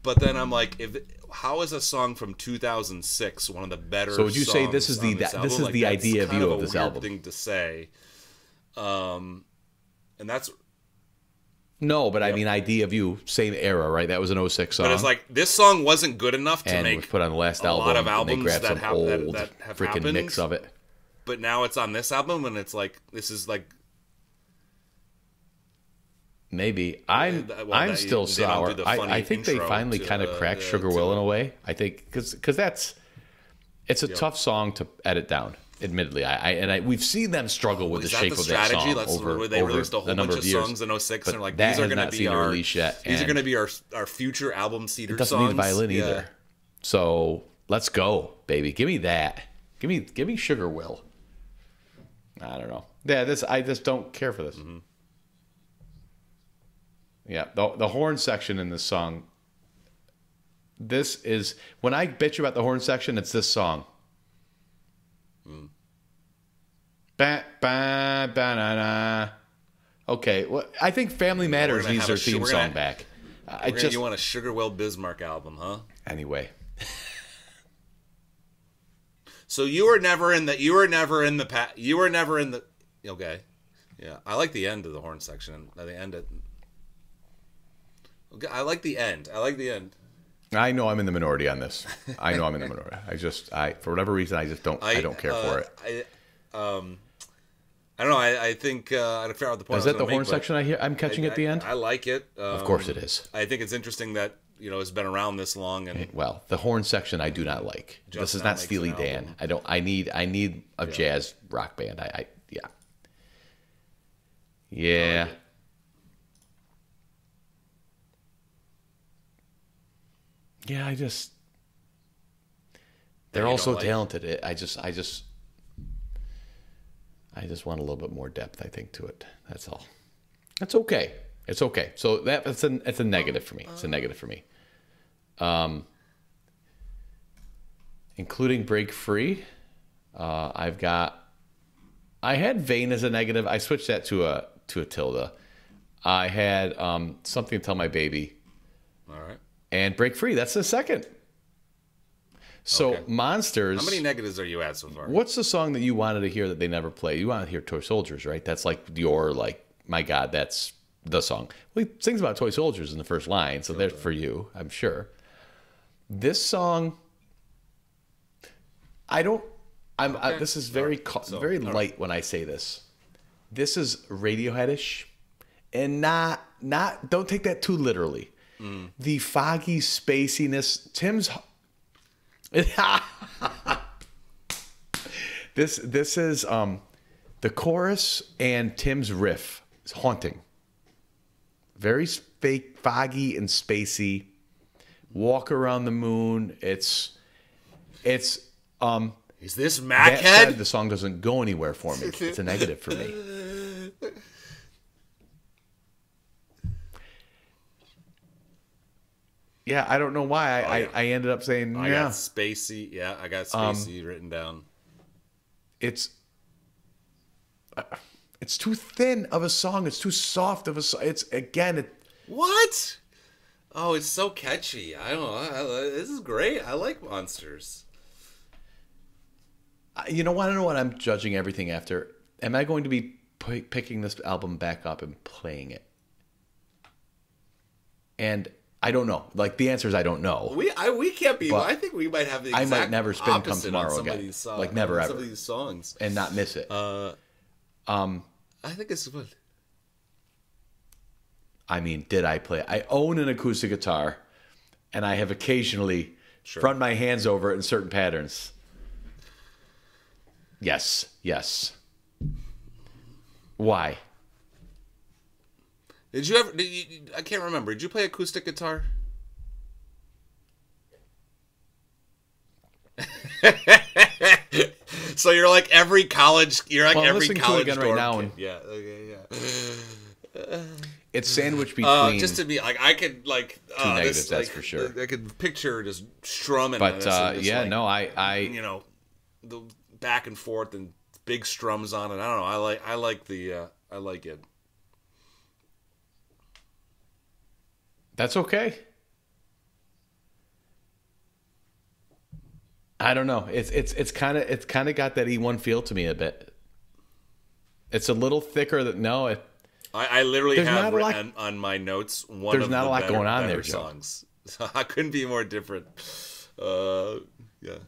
Speaker 2: But then I'm like, how is a song from 2006 one of the better? So would you say
Speaker 1: this is the idea of you of this album?
Speaker 2: Thing to say, and that's
Speaker 1: no, but I mean, idea of you, same era, right? That was an 06 song.
Speaker 2: But it's like this song wasn't good enough to
Speaker 1: and
Speaker 2: make
Speaker 1: was put on the last album.
Speaker 2: A lot of albums
Speaker 1: that
Speaker 2: have
Speaker 1: freaking
Speaker 2: happened,
Speaker 1: mix of it.
Speaker 2: But now it's on this album, and it's like this is like.
Speaker 1: Maybe I'm still sour. I think they finally kind of cracked Sugar Will in a way. I think because it's a tough song to edit down. Admittedly, we've seen them struggle with the shape of that song over
Speaker 2: they released a whole bunch of songs in 06 and they're like, these are going to be our these are going to be our future album cedar songs.
Speaker 1: It doesn't need violin either. So let's go, baby. Give me that. Give me Sugar Will. I don't know. Yeah, I just don't care for this. Mm-hmm. Yeah, the horn section in this song. This is when I bitch about the horn section. It's this song. Ba ba ba na na. Okay, well, I think Family Matters needs their theme song back.
Speaker 2: You want a Sugar Will Bismarck album, huh?
Speaker 1: Anyway.
Speaker 2: So you were never in the. Okay, yeah. I like the end of the horn section. The end of. Okay, I like the end.
Speaker 1: I know I'm in the minority on this. I know I'm in the minority. For whatever reason, I just don't. I don't care for it.
Speaker 2: I don't know. I think I don't figure out the point.
Speaker 1: Is that the horn section I hear? I'm catching at the end.
Speaker 2: I like it.
Speaker 1: Of course, it is.
Speaker 2: I think it's interesting that it's been around this long. And
Speaker 1: well, the horn section I do not like. This is not Steely Dan. I don't. I need a jazz rock band. Yeah. Yeah, they're all so talented. I just want a little bit more depth, I think, to it. That's all. That's okay. It's okay. So it's a negative for me. It's a negative for me. Including Break Free. I had Vain as a negative. I switched that to a tilde. I had Something to Tell My Baby.
Speaker 2: All right.
Speaker 1: And Break Free, that's the second. So okay. Monsters.
Speaker 2: How many negatives are you at so far?
Speaker 1: What's the song that you wanted to hear that they never play? You want to hear Toy Soldiers, right? That's like your my God, that's the song. Well, he sings about toy soldiers in the first line, so that's for you, I'm sure. This song, I This is very very light when I say this. This is Radiohead-ish, and not don't take that too literally. The foggy spaciness. Tim's. This is the chorus and Tim's riff is haunting. Very fake, foggy and spacey. Walk Around the Moon. It's
Speaker 2: Is this
Speaker 1: that
Speaker 2: Machead?
Speaker 1: said, the song doesn't go anywhere for me. It's a negative for me. Yeah, I don't know why I ended up saying
Speaker 2: I got spacey. Yeah, I got spacey written down.
Speaker 1: It's too thin of a song. It's too soft of a song. It's
Speaker 2: What? Oh, it's so catchy. I don't know. This is great. I like Monsters.
Speaker 1: You know what? I don't know what I'm judging everything after. Am I going to be picking this album back up and playing it? And I don't know. Like, the answer is I don't know.
Speaker 2: We can't be. I think we might have the exact
Speaker 1: I might never spin Come
Speaker 2: opposite
Speaker 1: Tomorrow
Speaker 2: on some
Speaker 1: again.
Speaker 2: of these songs,
Speaker 1: like never ever.
Speaker 2: Some of these songs
Speaker 1: and not miss it.
Speaker 2: I think it's good.
Speaker 1: I mean, did I play? I own an acoustic guitar, and I have occasionally run my hands over it in certain patterns. Yes. Why?
Speaker 2: Did you ever? I can't remember. Did you play acoustic guitar? So you're like every college. You're like every college
Speaker 1: to it again right now. And
Speaker 2: yeah. Okay. Yeah.
Speaker 1: It's sandwiched between.
Speaker 2: Just to be like, I could like
Speaker 1: two negatives. That's
Speaker 2: like,
Speaker 1: for sure.
Speaker 2: I could picture just strumming.
Speaker 1: But
Speaker 2: yeah,
Speaker 1: like, no, I
Speaker 2: you know, the back and forth and big strums on it. I don't know. I like it.
Speaker 1: That's okay. I don't know. It's kind of got that E1 feel to me a bit. It's a little thicker.
Speaker 2: I literally have
Speaker 1: written
Speaker 2: on my notes one
Speaker 1: there's
Speaker 2: of
Speaker 1: not
Speaker 2: the
Speaker 1: a lot
Speaker 2: better,
Speaker 1: going on
Speaker 2: better
Speaker 1: there, Joe.
Speaker 2: songs. So I couldn't be more different. Yeah.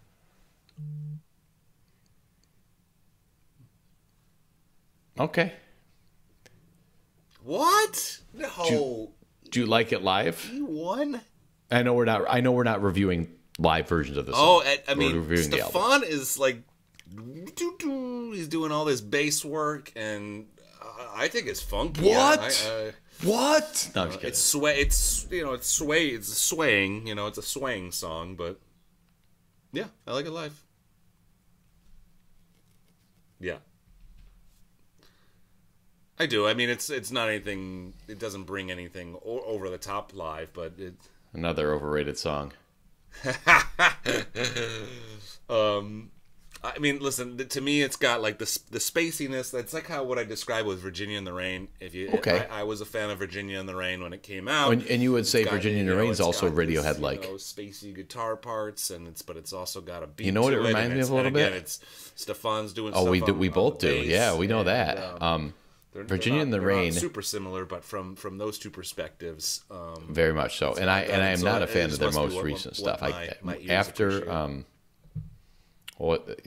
Speaker 1: Okay.
Speaker 2: What? No.
Speaker 1: Do you like it live?
Speaker 2: E1?
Speaker 1: I know we're not reviewing live versions of the song.
Speaker 2: Oh, I mean, Stefan is like, he's doing all this bass work, and I think it's funky.
Speaker 1: What? What? No, I'm just kidding.
Speaker 2: It's sway. It's it's sway. It's swaying. It's a swaying song, but yeah, I like it live. Yeah. I do. I mean, it's not anything. It doesn't bring anything over the top live, but it.
Speaker 1: Another overrated song.
Speaker 2: I mean, listen. To me, it's got like the spaciness. That's like what I described with Virginia in the Rain. I was a fan of Virginia in the Rain when it came out,
Speaker 1: and you would say Virginia in the Rain is also Radiohead like
Speaker 2: spacey guitar parts, but it's also got a beat.
Speaker 1: You know what it reminds me of a little bit?
Speaker 2: It's Stefan's doing.
Speaker 1: Oh,
Speaker 2: stuff
Speaker 1: we both do.
Speaker 2: Bass,
Speaker 1: Yeah, we know that. Virginia in the Rain,
Speaker 2: not super similar, but from those two perspectives,
Speaker 1: very much so. And I am not a fan of their most recent stuff.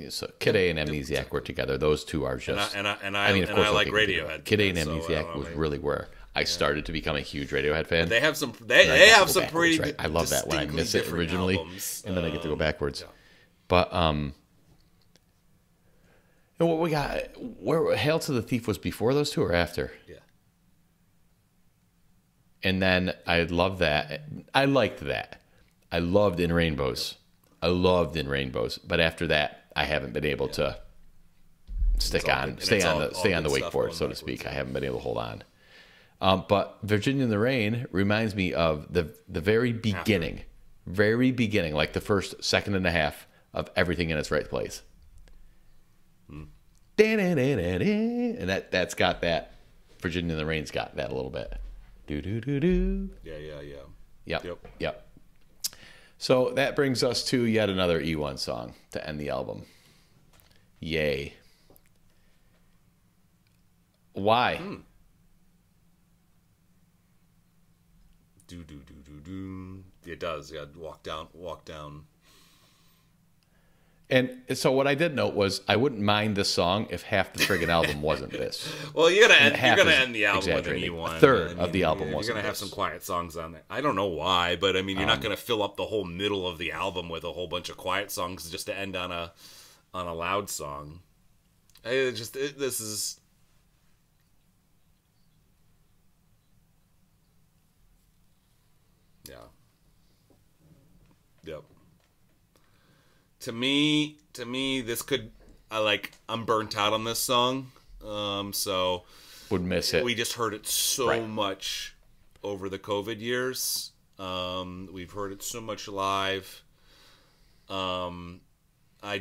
Speaker 1: So Kid A and Amnesiac were together. Those two are just.
Speaker 2: I mean, of course, I like Radiohead.
Speaker 1: Kid A and Amnesiac was really where I started to become a huge Radiohead fan.
Speaker 2: They have some. They have some pretty.
Speaker 1: Right? I love that when I miss it originally, and then I get to go backwards. Yeah. But and what we got? Where Hail to the Thief was before those two or after?
Speaker 2: Yeah.
Speaker 1: And then I loved that. I liked that. I loved In Rainbows. But after that, I haven't been able to stay on the wakeboard, so to speak. I haven't been able to hold on. But Virginia in the Rain reminds me of the very beginning, like the first second and a half of Everything in Its Right Place. And that's got that. Virginia in the Rain's got that a little bit. Do do do do.
Speaker 2: Yeah.
Speaker 1: Yep. So that brings us to yet another E1 song to end the album. Yay. Why?
Speaker 2: Do. It does. Yeah, walk down.
Speaker 1: And so what I did note was I wouldn't mind this song if half the friggin' album wasn't this.
Speaker 2: Well, you're gonna end the album with an E1.
Speaker 1: A third of the album wasn't.
Speaker 2: You're gonna have some quiet songs on there. I don't know why, but I mean, you're not gonna fill up the whole middle of the album with a whole bunch of quiet songs just to end on a loud song. This is. Yeah. Yep. To me, this could. I'm burnt out on this song. So
Speaker 1: would miss it.
Speaker 2: We just heard it so much over the COVID years. We've heard it so much live. I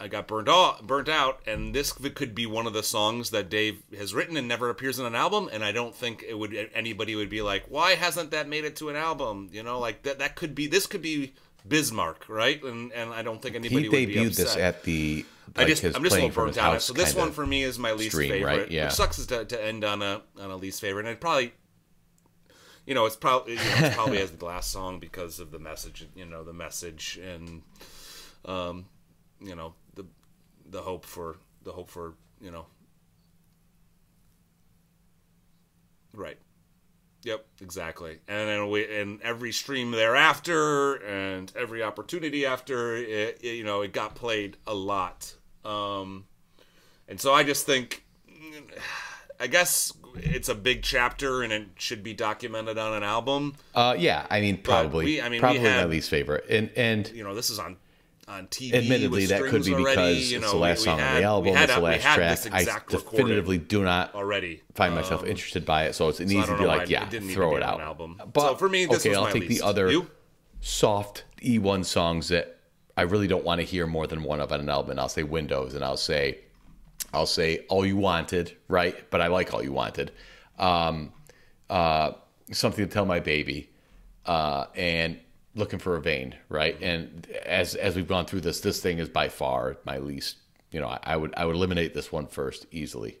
Speaker 2: got burnt out, and this could be one of the songs that Dave has written and never appears in an album. And I don't think anybody would be like, why hasn't that made it to an album? You know, like that could be. This could be Bismarck, right? And I don't think anybody would be upset.
Speaker 1: He debuted this at the.
Speaker 2: I'm just a little burnt out. So this one for me is my least favorite.
Speaker 1: Right? Yeah.
Speaker 2: Which sucks is to end on a least favorite, and it probably. It's probably as the last song because of the message. The message and. The hope for right. Yep, exactly. And then every stream thereafter and every opportunity after it got played a lot. And so I just think, I guess it's a big chapter and it should be documented on an album.
Speaker 1: Yeah, I mean, probably my least favorite. And
Speaker 2: this is on TV.
Speaker 1: Admittedly, that could be because it's the last song on the album, it's the last track. I definitively do not find myself interested by it, so it's an easy to be like, throw it out.
Speaker 2: But so for me, this was
Speaker 1: I'll take the other soft E1 songs that I really don't want to hear more than one of on an album. And I'll say Windows, and I'll say All You Wanted, right? But I like All You Wanted. Something to Tell My Baby, and Looking for a Vein, right? And as we've gone through this thing is by far my least. I would eliminate this one first easily.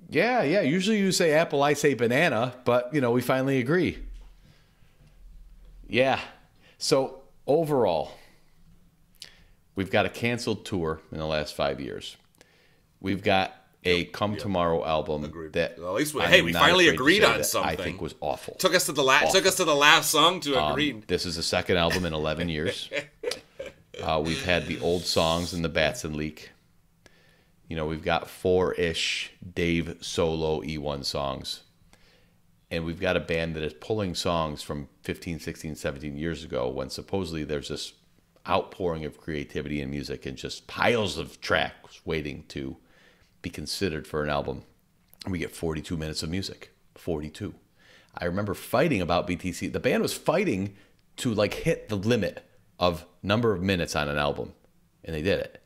Speaker 1: Yeah. Usually you say apple, I say banana, but we finally agree. Yeah. So overall, we've got a canceled tour in the last 5 years. We've got a Come Tomorrow album that
Speaker 2: well, at least we finally agreed on something.
Speaker 1: I think was awful.
Speaker 2: Took us to the last song to agree.
Speaker 1: This is the second album in 11 years. We've had the old songs and the Batson leak. We've got 4-ish Dave solo E1 songs. And we've got a band that is pulling songs from 15, 16, 17 years ago when supposedly there's this outpouring of creativity and music and just piles of tracks waiting to be considered for an album. We get 42 minutes of music. 42. I remember fighting about BTC. The band was fighting to hit the limit of number of minutes on an album, and they did it.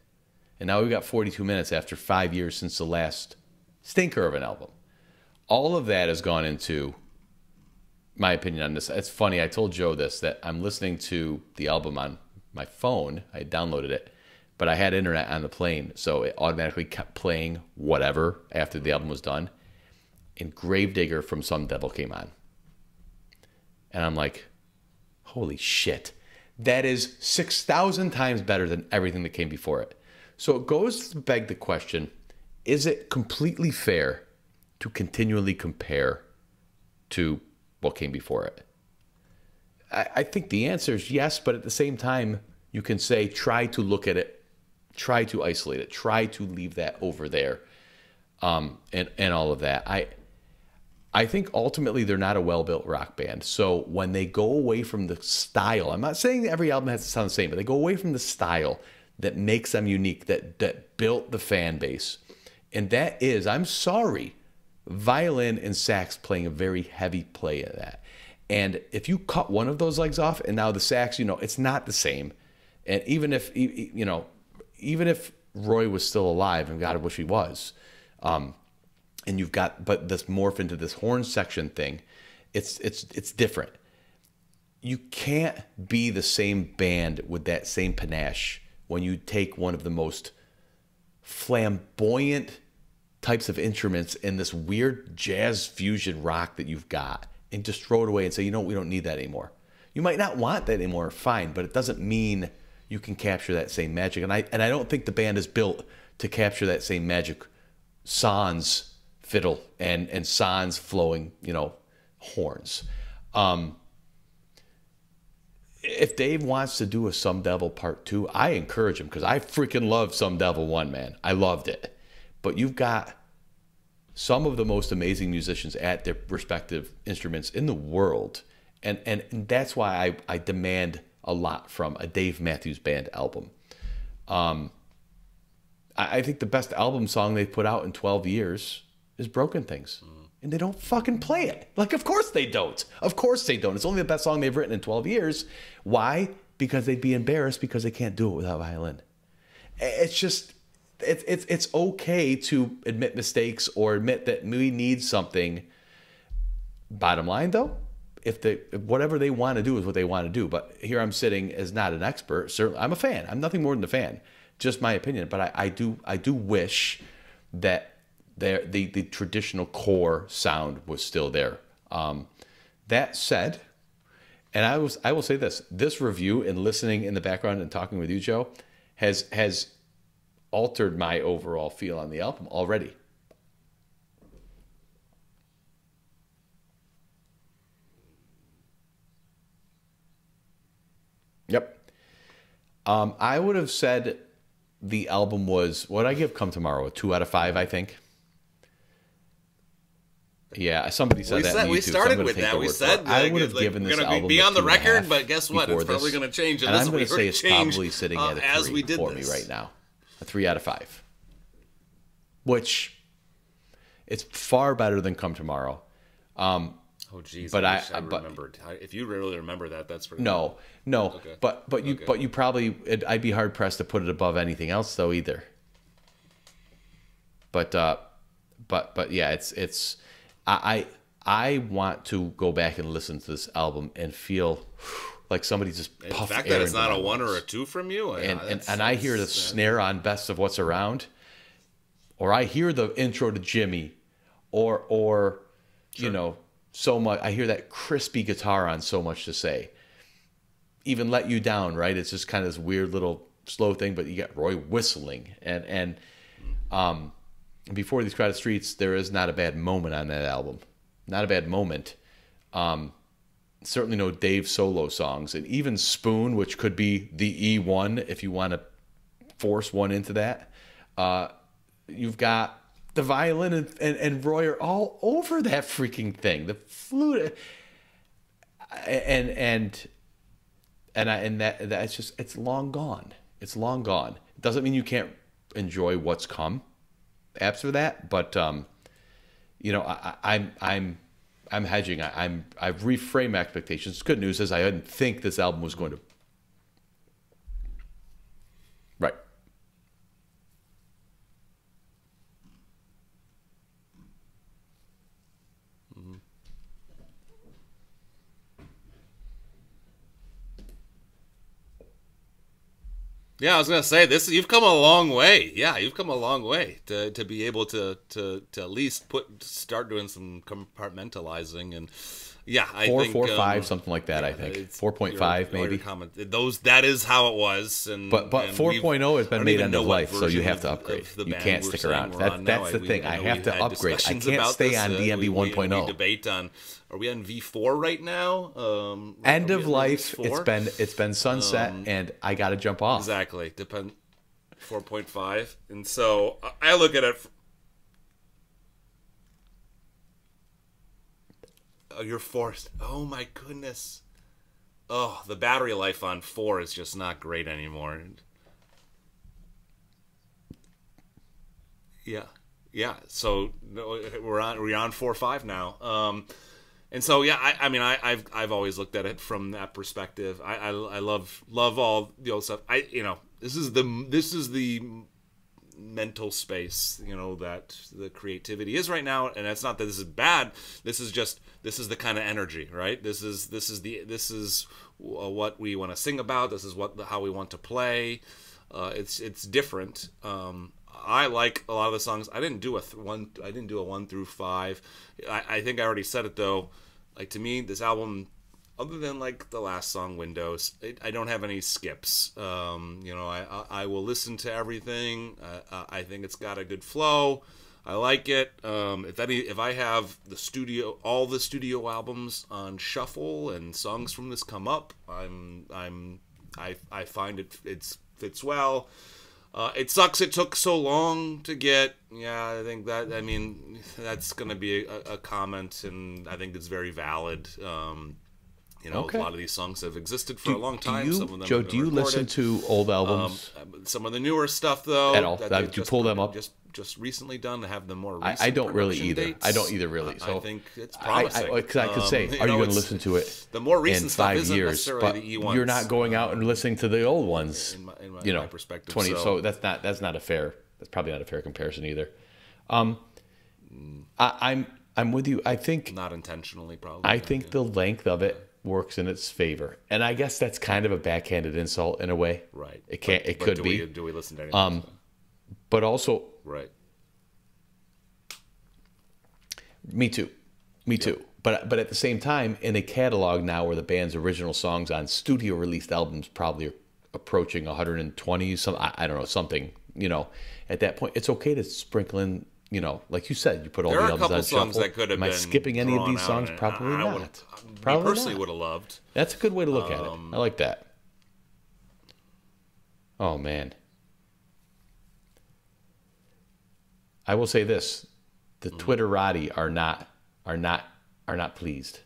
Speaker 1: And now we've got 42 minutes after 5 years since the last stinker of an album. All of that has gone into my opinion on this. It's funny, I told Joe this, that I'm listening to the album on my phone. I downloaded it. But I had internet on the plane, so it automatically kept playing whatever after the album was done. And Gravedigger from Some Devil came on. And I'm like, holy shit. That is 6,000 times better than everything that came before it. So it goes to beg the question, is it completely fair to continually compare to what came before it? I think the answer is yes, but at the same time, you can say try to look at it. Try to isolate it. Try to leave that over there, and all of that. I think ultimately they're not a well-built rock band. So when they go away from the style, I'm not saying that every album has to sound the same, but they go away from the style that makes them unique, that built the fan base, and that is, I'm sorry, violin and sax playing a very heavy play of that. And if you cut one of those legs off, and now the sax, it's not the same. And even if Roy was still alive, and God, I wish he was, and you've got, but this morph into this horn section thing, it's different. You can't be the same band with that same panache when you take one of the most flamboyant types of instruments in this weird jazz fusion rock that you've got and just throw it away and say, we don't need that anymore. You might not want that anymore, fine, but it doesn't mean you can capture that same magic. And I don't think the band is built to capture that same magic. Sans fiddle and sans flowing, horns. If Dave wants to do a Some Devil Part 2, I encourage him, because I freaking loved Some Devil 1, man. I loved it. But you've got some of the most amazing musicians at their respective instruments in the world. And that's why I demand a lot from a Dave Matthews Band album. I think the best album song they've put out in 12 years is Broken Things. And they don't fucking play it. Like, of course they don't. Of course they don't. It's only the best song they've written in 12 years. Why? Because they'd be embarrassed because they can't do it without violin. It's just, it's okay to admit mistakes or admit that we need something. Bottom line, though, if whatever they want to do is what they want to do. But here I'm sitting as not an expert. Certainly, I'm a fan. I'm nothing more than a fan. Just my opinion. But I do wish that the traditional core sound was still there. That said, and I will say this review and listening in the background and talking with you, Joe, has altered my overall feel on the album already. Yep. I would have said the album was, what I give Come Tomorrow, a 2 out of 5, I think. Yeah, somebody said that on YouTube.
Speaker 2: We started with that. We said
Speaker 1: I would have given this album
Speaker 2: be on the record, but guess what? It's probably going to change.
Speaker 1: And I'm going to say it's probably sitting at a 3 for me right now. A 3 out of 5. Which, it's far better than Come Tomorrow.
Speaker 2: Oh, geez. But I remembered. If you really remember that, that's pretty
Speaker 1: No. Okay. But you probably, I'd be hard pressed to put it above anything else though either. But yeah, it's I want to go back and listen to this album and feel like somebody just puffed air.
Speaker 2: The fact that it's not a 1 or a 2 from you,
Speaker 1: and I hear the snare on Best of What's Around, or I hear the intro to Jimmy, or sure. So much. I hear that crispy guitar on So Much to Say. Even Let You Down, right? It's just kind of this weird little slow thing, but you got Roy whistling and Before These Crowded Streets, there is not a bad moment on that album. Not a bad moment. Certainly no Dave solo songs. And even Spoon, which could be the E1 if you want to force one into that. You've got the violin and Roy are all over that freaking thing. The flute. And that's just, it's long gone. It's long gone. It doesn't mean you can't enjoy what's come after that, but I'm hedging. I've reframed expectations. Good news is I didn't think this album was going to. Right.
Speaker 2: Mm-hmm. Yeah, I was gonna say this. You've come a long way. Yeah, you've come a long way to be able to at least start doing some compartmentalizing and yeah, I think
Speaker 1: 4.5 something like that. I think 4.5 maybe.
Speaker 2: That is how it was.
Speaker 1: But 4.0 has been made end of life, so you have to upgrade. You can't stick around. That's the thing. I have to upgrade. I can't stay on DMV 1.0.
Speaker 2: We debate on. Are we on V4 right now?
Speaker 1: End of life. It's been sunset, and I got to jump off.
Speaker 2: Exactly. 4.5, and so I look at it. Oh, you're forced. Oh my goodness. Oh, the battery life on 4 is just not great anymore. Yeah. So we're on 4.5 now. And so yeah, I've always looked at it from that perspective. I love all the old stuff. This is the mental space that the creativity is right now, and it's not that this is bad. This is the kind of energy, right? This is what we want to sing about. This is how we want to play. It's different. I like a lot of the songs. I didn't do a 1 through 5. I think I already said it though. Like, to me, this album, other than like the last song, Windows, I don't have any skips. I will listen to everything. I think it's got a good flow. I like it. If I have all the studio albums on shuffle and songs from this come up, I find it fits well. It sucks it took so long to get. Yeah, I think that's going to be a comment, and I think it's very valid.
Speaker 1: Okay.
Speaker 2: A lot of these songs have existed for a long time. Some of them
Speaker 1: Joe,
Speaker 2: have been
Speaker 1: do you
Speaker 2: recorded.
Speaker 1: listen to old albums
Speaker 2: Some of the newer stuff, though,
Speaker 1: at all? Did you pull them up?
Speaker 2: Just recently done to have the more recent
Speaker 1: I don't really
Speaker 2: production
Speaker 1: either.
Speaker 2: dates.
Speaker 1: I don't either really. So
Speaker 2: I think it's promising.
Speaker 1: I could say, are you going to listen to it
Speaker 2: the more recent
Speaker 1: in
Speaker 2: stuff
Speaker 1: 5
Speaker 2: isn't
Speaker 1: years?
Speaker 2: necessarily
Speaker 1: But
Speaker 2: the E1s.
Speaker 1: you're not going out and listening to the old ones.
Speaker 2: In my perspective,
Speaker 1: 20. So that's not a fair. That's probably not a fair comparison either. I'm with you. I think
Speaker 2: not intentionally, probably.
Speaker 1: I think the length of it works in its favor, and I guess that's kind of a backhanded insult in a way.
Speaker 2: Right.
Speaker 1: It can't. It could be.
Speaker 2: Do we listen to anything?
Speaker 1: But also,
Speaker 2: right.
Speaker 1: Me too. But at the same time, in a catalog now where the band's original songs on studio released albums probably are approaching 120, I don't know, something. At that point, it's okay to sprinkle in. Like you said, you put all the albums on shuffle.
Speaker 2: That could have
Speaker 1: Am I
Speaker 2: been
Speaker 1: skipping any of these songs? Probably not. Probably
Speaker 2: personally
Speaker 1: not.
Speaker 2: would have loved.
Speaker 1: That's a good way to look at it. I like that. Oh man. I will say this: the Twitterati are not pleased.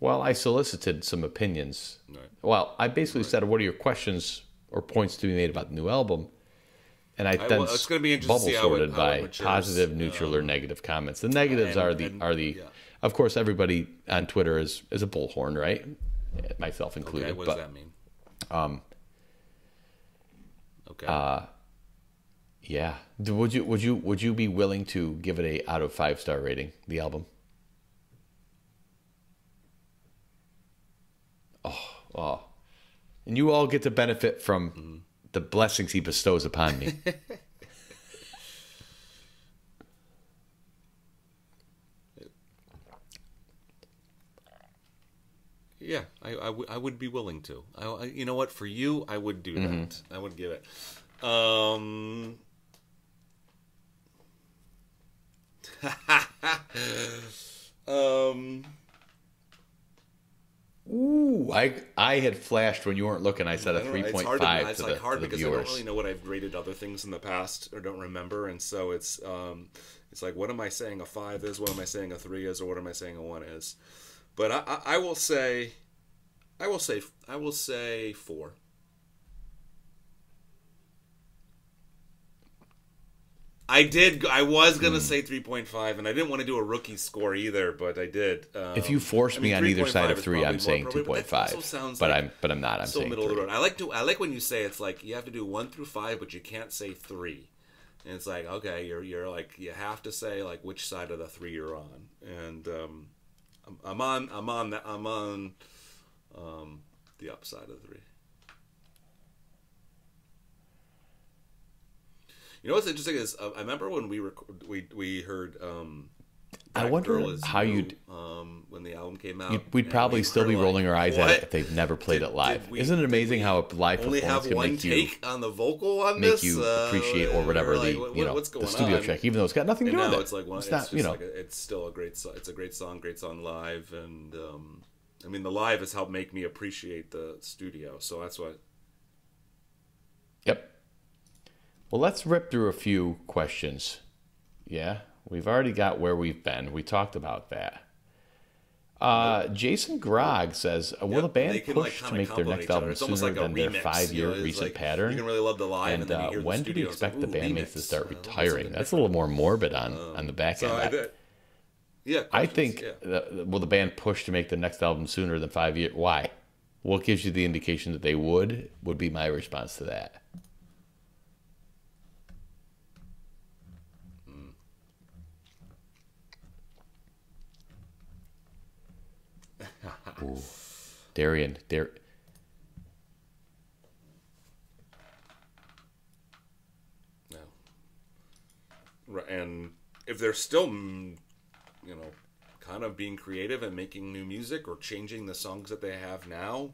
Speaker 1: Well, I solicited some opinions.
Speaker 2: Right.
Speaker 1: Well, I basically said, "What are your questions or points to be made about the new album?" And
Speaker 2: it's going to be interesting
Speaker 1: bubble
Speaker 2: to see
Speaker 1: sorted
Speaker 2: how it
Speaker 1: by
Speaker 2: matures.
Speaker 1: positive, neutral, or negative comments. The negatives are the. Of course, everybody on Twitter is a bullhorn, right? Myself included.
Speaker 2: Okay, what does that mean? Okay.
Speaker 1: Yeah. Would you be willing to give it a out of 5-star rating, the album? Oh. And you all get to benefit from the blessings he bestows upon me.
Speaker 2: Yeah, I would be willing to. You know what? For you, I would do that. I would give it.
Speaker 1: Ooh, I had flashed when you weren't looking. I said a 3.5 to the viewers.
Speaker 2: It's hard because I don't really know what I've rated other things in the past or don't remember, and so it's like, what am I saying a 5 is? What am I saying a 3 is? Or what am I saying a 1 is? But I will say 4. I was going to say 3.5, and I didn't want to do a rookie score either, but I did.
Speaker 1: If you force me on either side of 3, I'm saying 2.5. But I'm not. I'm
Speaker 2: still
Speaker 1: saying
Speaker 2: middle
Speaker 1: 3.
Speaker 2: of the road. I like when you say it's like you have to do 1 through 5, but you can't say 3. And it's like, okay, you're like, you have to say like which side of the 3 you're on. And I'm on the upside of 3. You know what's interesting is I remember when we heard.
Speaker 1: I wonder how you'd
Speaker 2: when the album came out.
Speaker 1: We'd probably still be rolling our eyes at it if they've never played it live. Isn't it amazing how a live performance can make you
Speaker 2: on the vocal on
Speaker 1: make
Speaker 2: this,
Speaker 1: you appreciate or whatever
Speaker 2: what's going
Speaker 1: the studio
Speaker 2: on?
Speaker 1: track, even though it's got nothing to do with it.
Speaker 2: It's like it's not, it's still a great song. It's a great song live, and I mean the live has helped make me appreciate the studio. So that's what.
Speaker 1: Yep. Well, let's rip through a few questions. Yeah, we've already got where we've been. We talked about that. Jason Grog says, will the band push to make their next album sooner than their 5-year recent pattern?
Speaker 2: You can really love the live, and then you hear
Speaker 1: when do we expect the bandmates to start retiring? That's a little more morbid on the back end. I think, will the band push to make the next album sooner than 5 years? Why? What gives you the indication that they would be my response to that. Ooh. Darian.
Speaker 2: No. And if they're still, kind of being creative and making new music or changing the songs that they have now.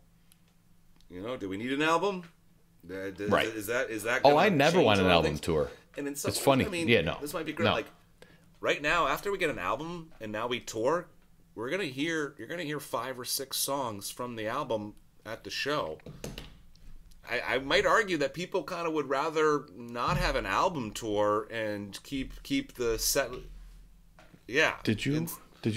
Speaker 2: You know, do we need an album?
Speaker 1: Right.
Speaker 2: Is that?
Speaker 1: Oh, I never want an album
Speaker 2: things?
Speaker 1: tour.
Speaker 2: And in some
Speaker 1: it's
Speaker 2: ways,
Speaker 1: funny.
Speaker 2: I mean,
Speaker 1: yeah, no.
Speaker 2: This might be great.
Speaker 1: No.
Speaker 2: Like right now, after we get an album and now we tour, you're gonna hear 5 or 6 songs from the album at the show. I might argue that people kind of would rather not have an album tour and keep the set. Yeah.
Speaker 1: Did you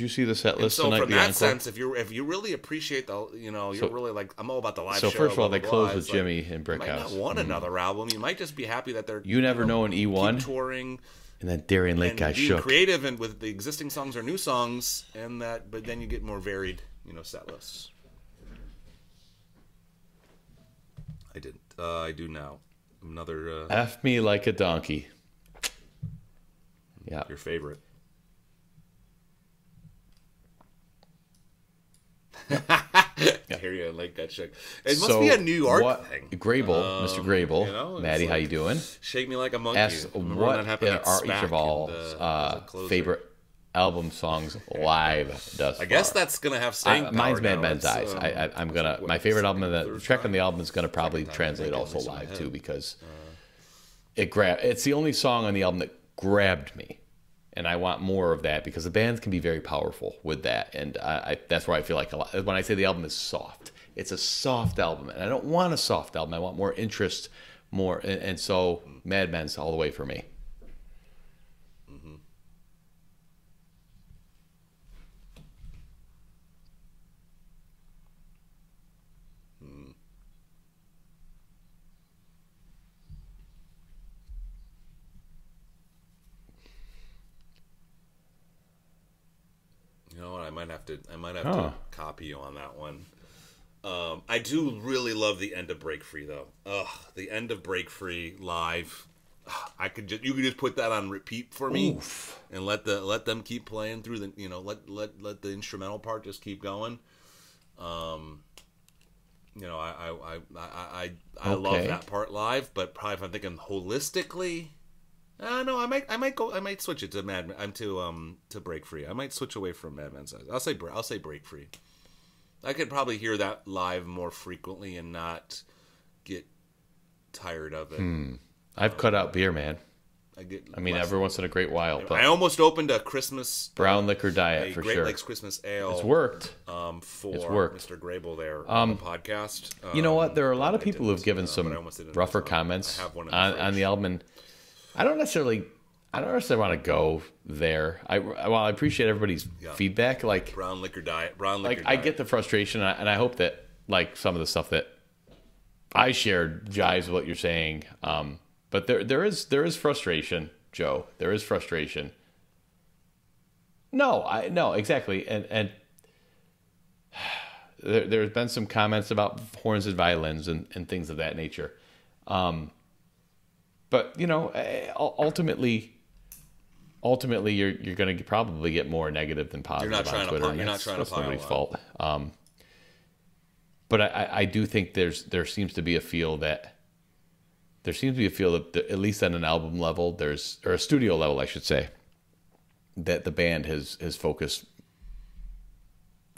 Speaker 1: see the set list
Speaker 2: so
Speaker 1: tonight?
Speaker 2: From
Speaker 1: the
Speaker 2: that
Speaker 1: encore?
Speaker 2: sense, if you really appreciate you're really like, I'm all about the live show.
Speaker 1: So first of all, they
Speaker 2: blah,
Speaker 1: closed
Speaker 2: blah,
Speaker 1: with Jimmy and Brick
Speaker 2: You might
Speaker 1: House.
Speaker 2: not want another album. You might just be happy that they're
Speaker 1: You never know in E1
Speaker 2: keep touring.
Speaker 1: And then Darien Lake
Speaker 2: And
Speaker 1: guy
Speaker 2: being
Speaker 1: shook.
Speaker 2: creative and with the existing songs or new songs, but then you get more varied, set lists. I didn't. I do now. Another.
Speaker 1: F me like a donkey. Yeah.
Speaker 2: Your favorite. I hear you. I like that shit. It must be a New York thing.
Speaker 1: Grable, Mr. Grable, Maddie, how you doing?
Speaker 2: Shake me like a monkey.
Speaker 1: Asks what are each of all favorite album songs live thus far?
Speaker 2: I guess that's gonna have staying power.
Speaker 1: Mine's Mad
Speaker 2: now.
Speaker 1: Men's Eyes. I'm gonna my favorite album. The track on the album is gonna probably translate also live too because it's the only song on the album that grabbed me. And I want more of that because the bands can be very powerful with that. And that's where I feel like a lot. When I say the album is soft, it's a soft album. And I don't want a soft album. I want more interest, more. And so Mad Men's all the way for me.
Speaker 2: Mm-hmm. Mm. You know what? I might have to copy you on that one. I do really love the end of Break Free though. The end of Break Free live. You could just put that on repeat for me.
Speaker 1: Oof.
Speaker 2: And let them keep playing through the let the instrumental part just keep going. I love that part live, but probably if I'm thinking holistically. No, I might switch it to to Break Free. I might switch away from Mad Men's Eyes. I'll say Break Free. I could probably hear that live more frequently and not get tired of it.
Speaker 1: I've cut out beer, man. Every once in a great while. But
Speaker 2: I almost opened a Christmas
Speaker 1: brown liquor diet for
Speaker 2: Great
Speaker 1: sure.
Speaker 2: Lakes Christmas Ale.
Speaker 1: It's worked.
Speaker 2: It's
Speaker 1: worked.
Speaker 2: Mr. Grable there on the podcast.
Speaker 1: You know what? There are a lot of people who have given some rougher comments on the album. And I don't necessarily want to go there. While I appreciate everybody's feedback, like
Speaker 2: brown liquor diet.
Speaker 1: I get the frustration, and I hope that like some of the stuff that I shared jives with what you're saying. But there is frustration, Joe. There is frustration. No, exactly, and there's been some comments about horns and violins and things of that nature. But ultimately, you're going to probably get more negative than positive on Twitter.
Speaker 2: You're not trying to pile
Speaker 1: nobody's
Speaker 2: on.
Speaker 1: fault. But I do think there seems to be a feel that at least at an album level, or a studio level, I should say, that the band has focused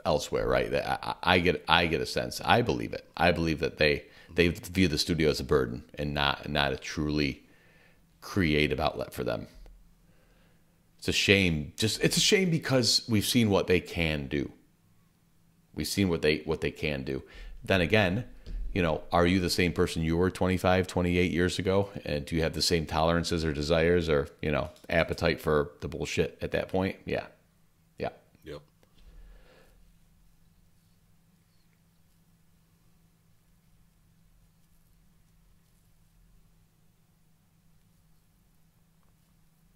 Speaker 1: elsewhere. Right? That I get a sense. I believe it. I believe that they view the studio as a burden and not a truly creative outlet for them. It's a shame. It's a shame because we've seen what they can do. We've seen what they can do. Then again, are you the same person you were 25, 28 years ago? And do you have the same tolerances or desires or, appetite for the bullshit at that point? Yeah. Yeah.
Speaker 2: Yep.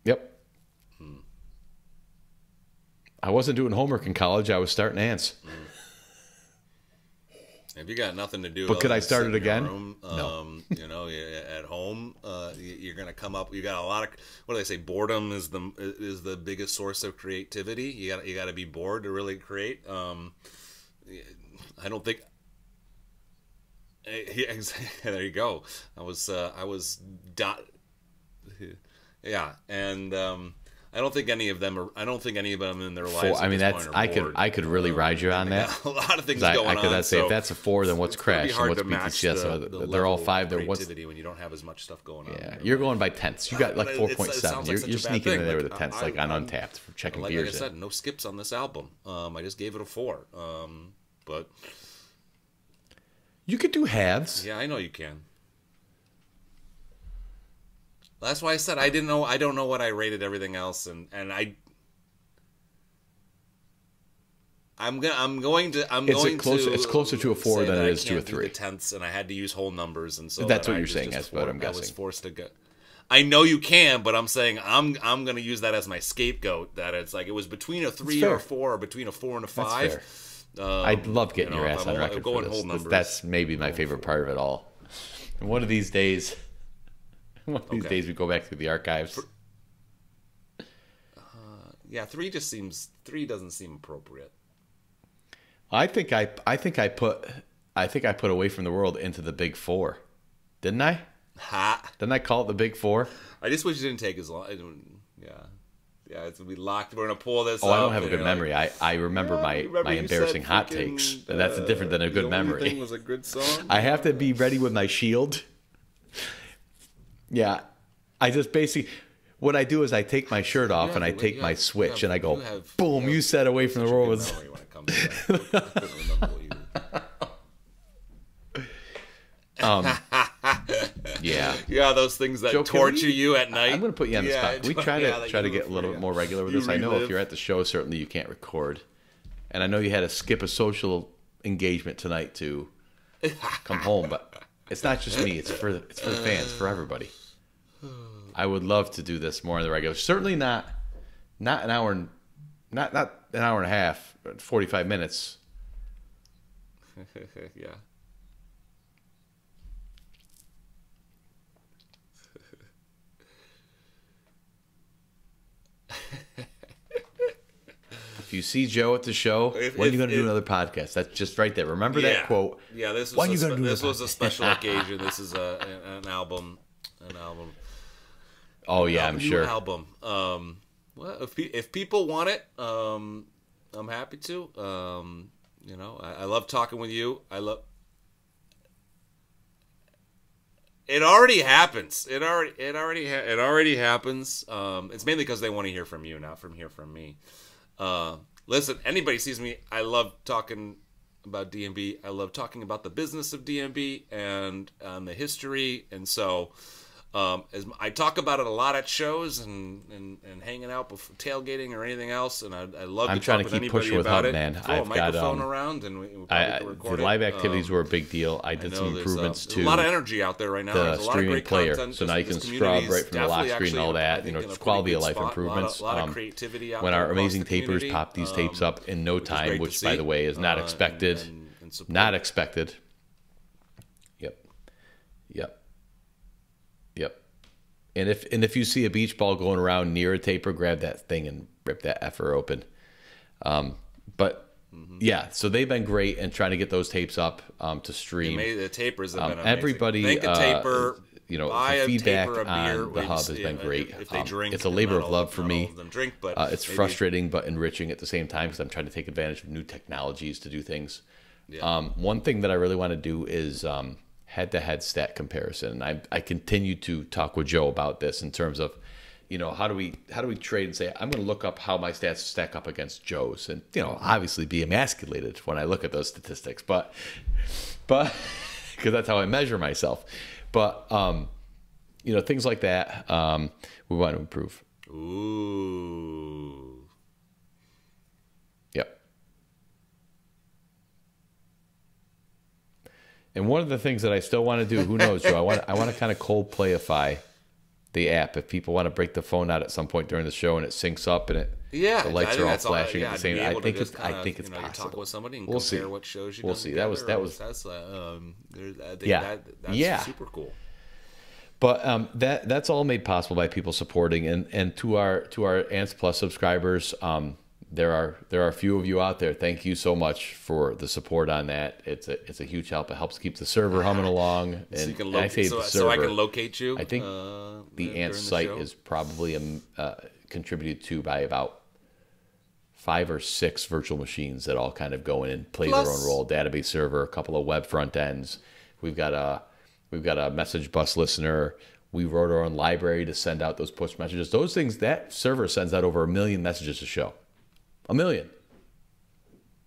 Speaker 1: Yep. I wasn't doing homework in college. I was starting ants.
Speaker 2: If you got nothing to do,
Speaker 1: but could I start it again?
Speaker 2: No. At home, you're gonna come up. You got a lot of, what do they say? Boredom is the biggest source of creativity. You got to be bored to really create. I don't think. There you go. I was. Yeah, and I don't think any of them are. I don't think any of them in their lives.
Speaker 1: I mean, that's I could really ride you on that.
Speaker 2: A lot of things going on.
Speaker 1: I'd say if that's a 4, then what's Crash and what's BTCS? They're all 5. They're what's
Speaker 2: when you don't have as much stuff going on.
Speaker 1: Yeah, you're going by tenths. You got like 4.7. You're sneaking in there with the tenths, like on Untapped for checking beers.
Speaker 2: Like I said, no skips on this album. I just gave it a 4. But
Speaker 1: you could do halves.
Speaker 2: Yeah, I know you can. That's why I said I didn't know. I don't know what I rated everything else, and I'm going to.
Speaker 1: It's closer to a 4 than it is to a 3.
Speaker 2: The tenths, and I had to use whole numbers, and so
Speaker 1: that's what you're saying. That's what I'm guessing.
Speaker 2: I was forced to go. I know you can, but I'm saying I'm going to use that as my scapegoat. That it's like it was between a 3 or a 4, or between a 4 and a 5.
Speaker 1: That's fair. I'd love getting your ass on record for this. That's maybe my favorite part of it all. And one of these days. One of these days we go back through the archives.
Speaker 2: Yeah, 3 doesn't seem appropriate.
Speaker 1: I think I put Away from the World into the big 4, didn't I? Didn't I call it the big 4?
Speaker 2: I just wish you didn't take as long. Yeah, it's gonna be locked. We're gonna pull this.
Speaker 1: I don't have a good memory. I remember my embarrassing hot takes. That's different than a good memory.
Speaker 2: The thing was a good song.
Speaker 1: I have to be ready with my shield. Yeah, I just basically, what I do is I take my shirt off and I take my Switch and I go, boom, you said Away from the World.
Speaker 2: Yeah, those things that Joe, torture you at night.
Speaker 1: I'm going to put you on the spot. We try to get a little bit more regular with this. I know if you're at the show, certainly you can't record. And I know you had to skip a social engagement tonight to come home, but it's not just me. It's for the fans, for everybody. I would love to do this more on the regular. Certainly not an hour, not an hour and a half, 45 minutes.
Speaker 2: Yeah.
Speaker 1: If you see Joe at the show, when are you going to do another podcast? That's just right there. Remember that quote?
Speaker 2: Yeah, this was a special occasion. This is an album.
Speaker 1: Oh yeah, I'm sure.
Speaker 2: Album. Well, if people want it, I'm happy to. I love talking with you. It already happens. It already happens. It's mainly because they want to hear from you, not from me. Listen, anybody sees me, I love talking about DMB. I love talking about the business of DMB and the history. And so as I talk about it a lot at shows and hanging out before tailgating or anything else, and I love to talk with anybody about it.
Speaker 1: Man.
Speaker 2: Throw a microphone around, and we'll record
Speaker 1: the live activities were a big deal. I did some improvements to
Speaker 2: a lot of energy out there right now.
Speaker 1: The streaming player, so now you can scrub right from the lock screen and all that. It's quality of life improvements.
Speaker 2: A lot of creativity out
Speaker 1: when
Speaker 2: there
Speaker 1: our amazing tapers pop these tapes up in no time, which by the way is not expected. Not expected. Yep. And if you see a beach ball going around near a taper, grab that thing and rip that effer open. Yeah, so they've been great in trying to get those tapes up to stream.
Speaker 2: The tapers have been amazing.
Speaker 1: Everybody,
Speaker 2: Make a taper,
Speaker 1: the feedback on the hub has been great.
Speaker 2: If they drink,
Speaker 1: it's a labor of love for me. It's
Speaker 2: maybe
Speaker 1: frustrating but enriching at the same time because I'm trying to take advantage of new technologies to do things.
Speaker 2: Yeah.
Speaker 1: One thing that I really want to do is head-to-head stat comparison. And I continue to talk with Joe about this in terms of, how do we trade and say, I'm going to look up how my stats stack up against Joe's, and obviously be emasculated when I look at those statistics, but because that's how I measure myself. But things like that, we want to improve.
Speaker 2: Ooh.
Speaker 1: Yep. And one of the things that I still want to do, who knows, Joe, I want to kind of Coldplayify the app. If people want to break the phone out at some point during the show and it syncs up and the lights are all flashing at the same time, I think it's possible.
Speaker 2: Talk with somebody and
Speaker 1: we'll
Speaker 2: compare
Speaker 1: see.
Speaker 2: what shows you.
Speaker 1: We'll see. That's
Speaker 2: super cool.
Speaker 1: But that's all made possible by people supporting, and to our Ants Plus subscribers, there are a few of you out there. Thank you so much for the support on that. It's a huge help. It helps keep the server humming along.
Speaker 2: So I can locate you.
Speaker 1: I think the Ants site is probably contributed to by about 5 or 6 virtual machines that all kind of go in and play their own role. Database server, a couple of web front ends. We've got a message bus listener. We wrote our own library to send out those push messages. Those things, that server sends out over 1 million messages a show. 1 million.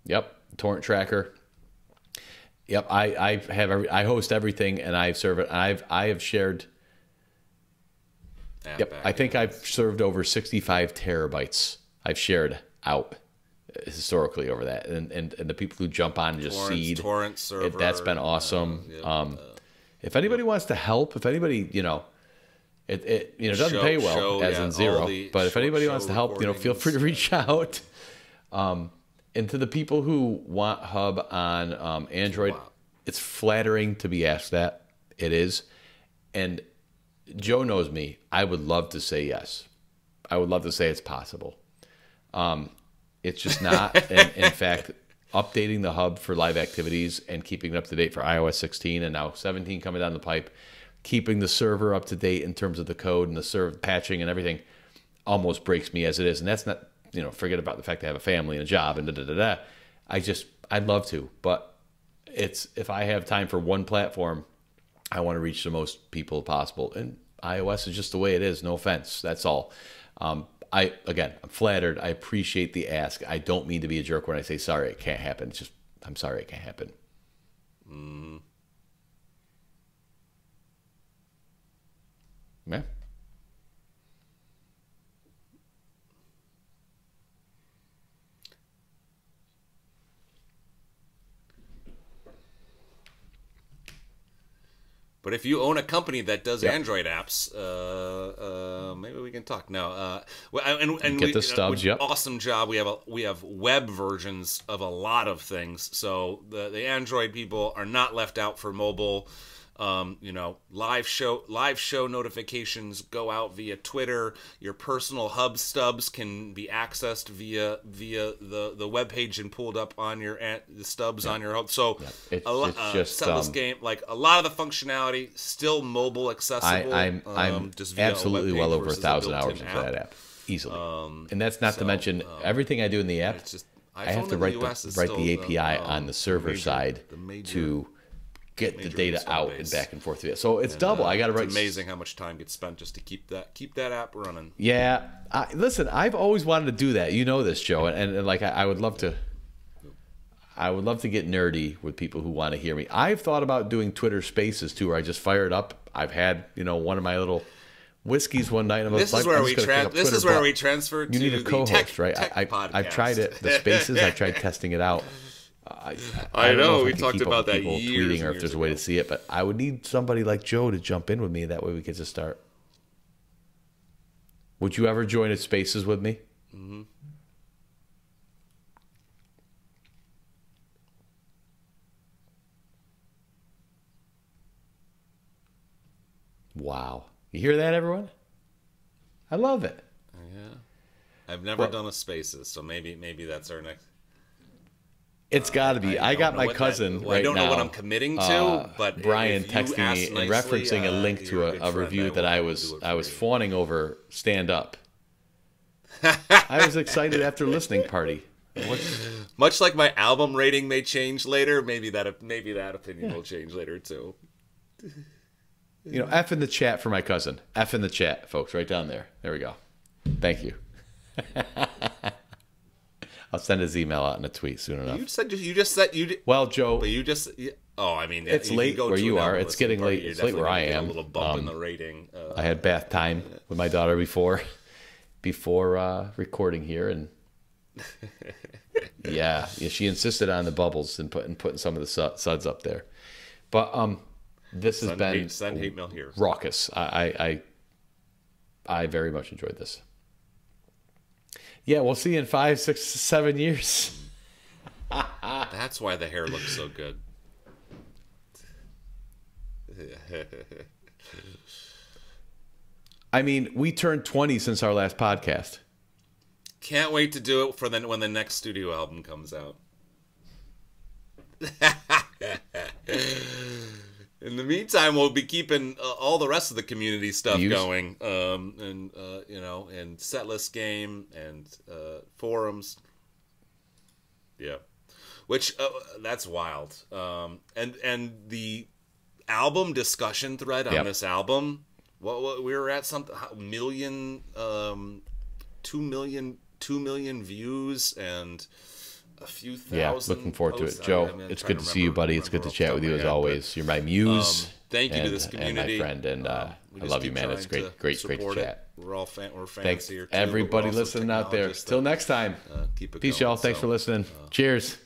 Speaker 1: Yep. Torrent tracker. Yep. I host everything, and I serve it. I have shared. Yep. I think I've served over 65 terabytes. I've shared out historically over that, and the people who jump on and just seed
Speaker 2: torrent server.
Speaker 1: That's been awesome. If anybody wants to help, if anybody it doesn't pay well as in zero, but if anybody wants to help, feel free to reach out. And to the people who want Hub on Android, it's flattering to be asked that. It is, and Joe knows me. I would love to say yes. I would love to say it's possible. It's just not. And in fact, updating the Hub for live activities and keeping it up to date for iOS 16 and now 17 coming down the pipe, keeping the server up to date in terms of the code and the server patching and everything almost breaks me as it is. And that's not, forget about the fact I have a family and a job and da-da-da-da. I'd love to, but if I have time for one platform, I want to reach the most people possible. And iOS is just the way it is. No offense. That's all. I'm flattered. I appreciate the ask. I don't mean to be a jerk when I say sorry, it can't happen. It's just, I'm sorry it can't happen. Yeah.
Speaker 2: But if you own a company that does Android apps, maybe we can talk. No, and
Speaker 1: get the stubs. Yep,
Speaker 2: awesome job. We have web versions of a lot of things, so the Android people are not left out for mobile. Live show notifications go out via Twitter. Your personal Hub stubs can be accessed via the webpage and pulled up on the stubs on your Hub. So
Speaker 1: it's just
Speaker 2: Setless game, like a lot of the functionality still mobile accessible.
Speaker 1: I'm
Speaker 2: just via
Speaker 1: absolutely well over 1,000 hours into that app easily, and that's not to mention everything I do in the app.
Speaker 2: It's just,
Speaker 1: I have to write the API on the server side to get the data out and back and forth. So it's double. I got to write.
Speaker 2: It's amazing how much time gets spent just to keep that app running.
Speaker 1: Yeah, listen, I've always wanted to do that. You know this, Joe, and like I would love to. I would love to get nerdy with people who want to hear me. I've thought about doing Twitter Spaces too, where I just fire it up. I've had one of my little whiskeys one night. And
Speaker 2: this is where we transferred.
Speaker 1: You need a co-host, right? I've tried it. The Spaces. I tried testing it out.
Speaker 2: I know we talked about that years
Speaker 1: tweeting, or if there's a way to see it, but I would need somebody like Joe to jump in with me. That way we could just start. Would you ever join at Spaces with me?
Speaker 2: Mm-hmm.
Speaker 1: Wow, you hear that, everyone? I love it.
Speaker 2: Yeah, I've never done a Spaces, so maybe that's our next.
Speaker 1: It's got to be. I got my cousin right now.
Speaker 2: I don't know what I'm committing to, but
Speaker 1: Brian texting me and referencing a link to a review that I was fawning over. Stand up. I was excited after listening party.
Speaker 2: Much like my album rating may change later, maybe that opinion will change later too.
Speaker 1: F in the chat for my cousin. F in the chat, folks, right down there. There we go. Thank you. I'll send his email out in a tweet soon enough.
Speaker 2: You just said you did.
Speaker 1: Well, Joe,
Speaker 2: but you just. Oh, I mean,
Speaker 1: it's late where you are. It's getting late. It's late where I am.
Speaker 2: A little bump in the rating.
Speaker 1: I had bath time with my daughter before recording here, and yeah, she insisted on the bubbles and putting some of the suds up there. But this has been
Speaker 2: send hate mail here.
Speaker 1: Raucous. I very much enjoyed this. Yeah, we'll see you in 5, 6, 7 years.
Speaker 2: That's why the hair looks so good.
Speaker 1: I mean, we turned 20 since our last podcast.
Speaker 2: Can't wait to do it when the next studio album comes out. In the meantime, we'll be keeping all the rest of the community stuff
Speaker 1: Views.
Speaker 2: going, and and setlist game and forums. Yeah, which that's wild. And the album discussion thread on this album. What we were at 2 million views and a few thousand.
Speaker 1: Yeah, looking forward
Speaker 2: posts.
Speaker 1: to it. Joe, it's good to see you, buddy. It's good to chat with you as always. You're my muse.
Speaker 2: Thank you to this community.
Speaker 1: And my friend, and I love you, man. It's great to chat.
Speaker 2: We're fans
Speaker 1: Thanks,
Speaker 2: here, too.
Speaker 1: everybody listening out there. Till next time.
Speaker 2: Keep it
Speaker 1: Peace,
Speaker 2: going,
Speaker 1: y'all. Thanks for listening. Cheers.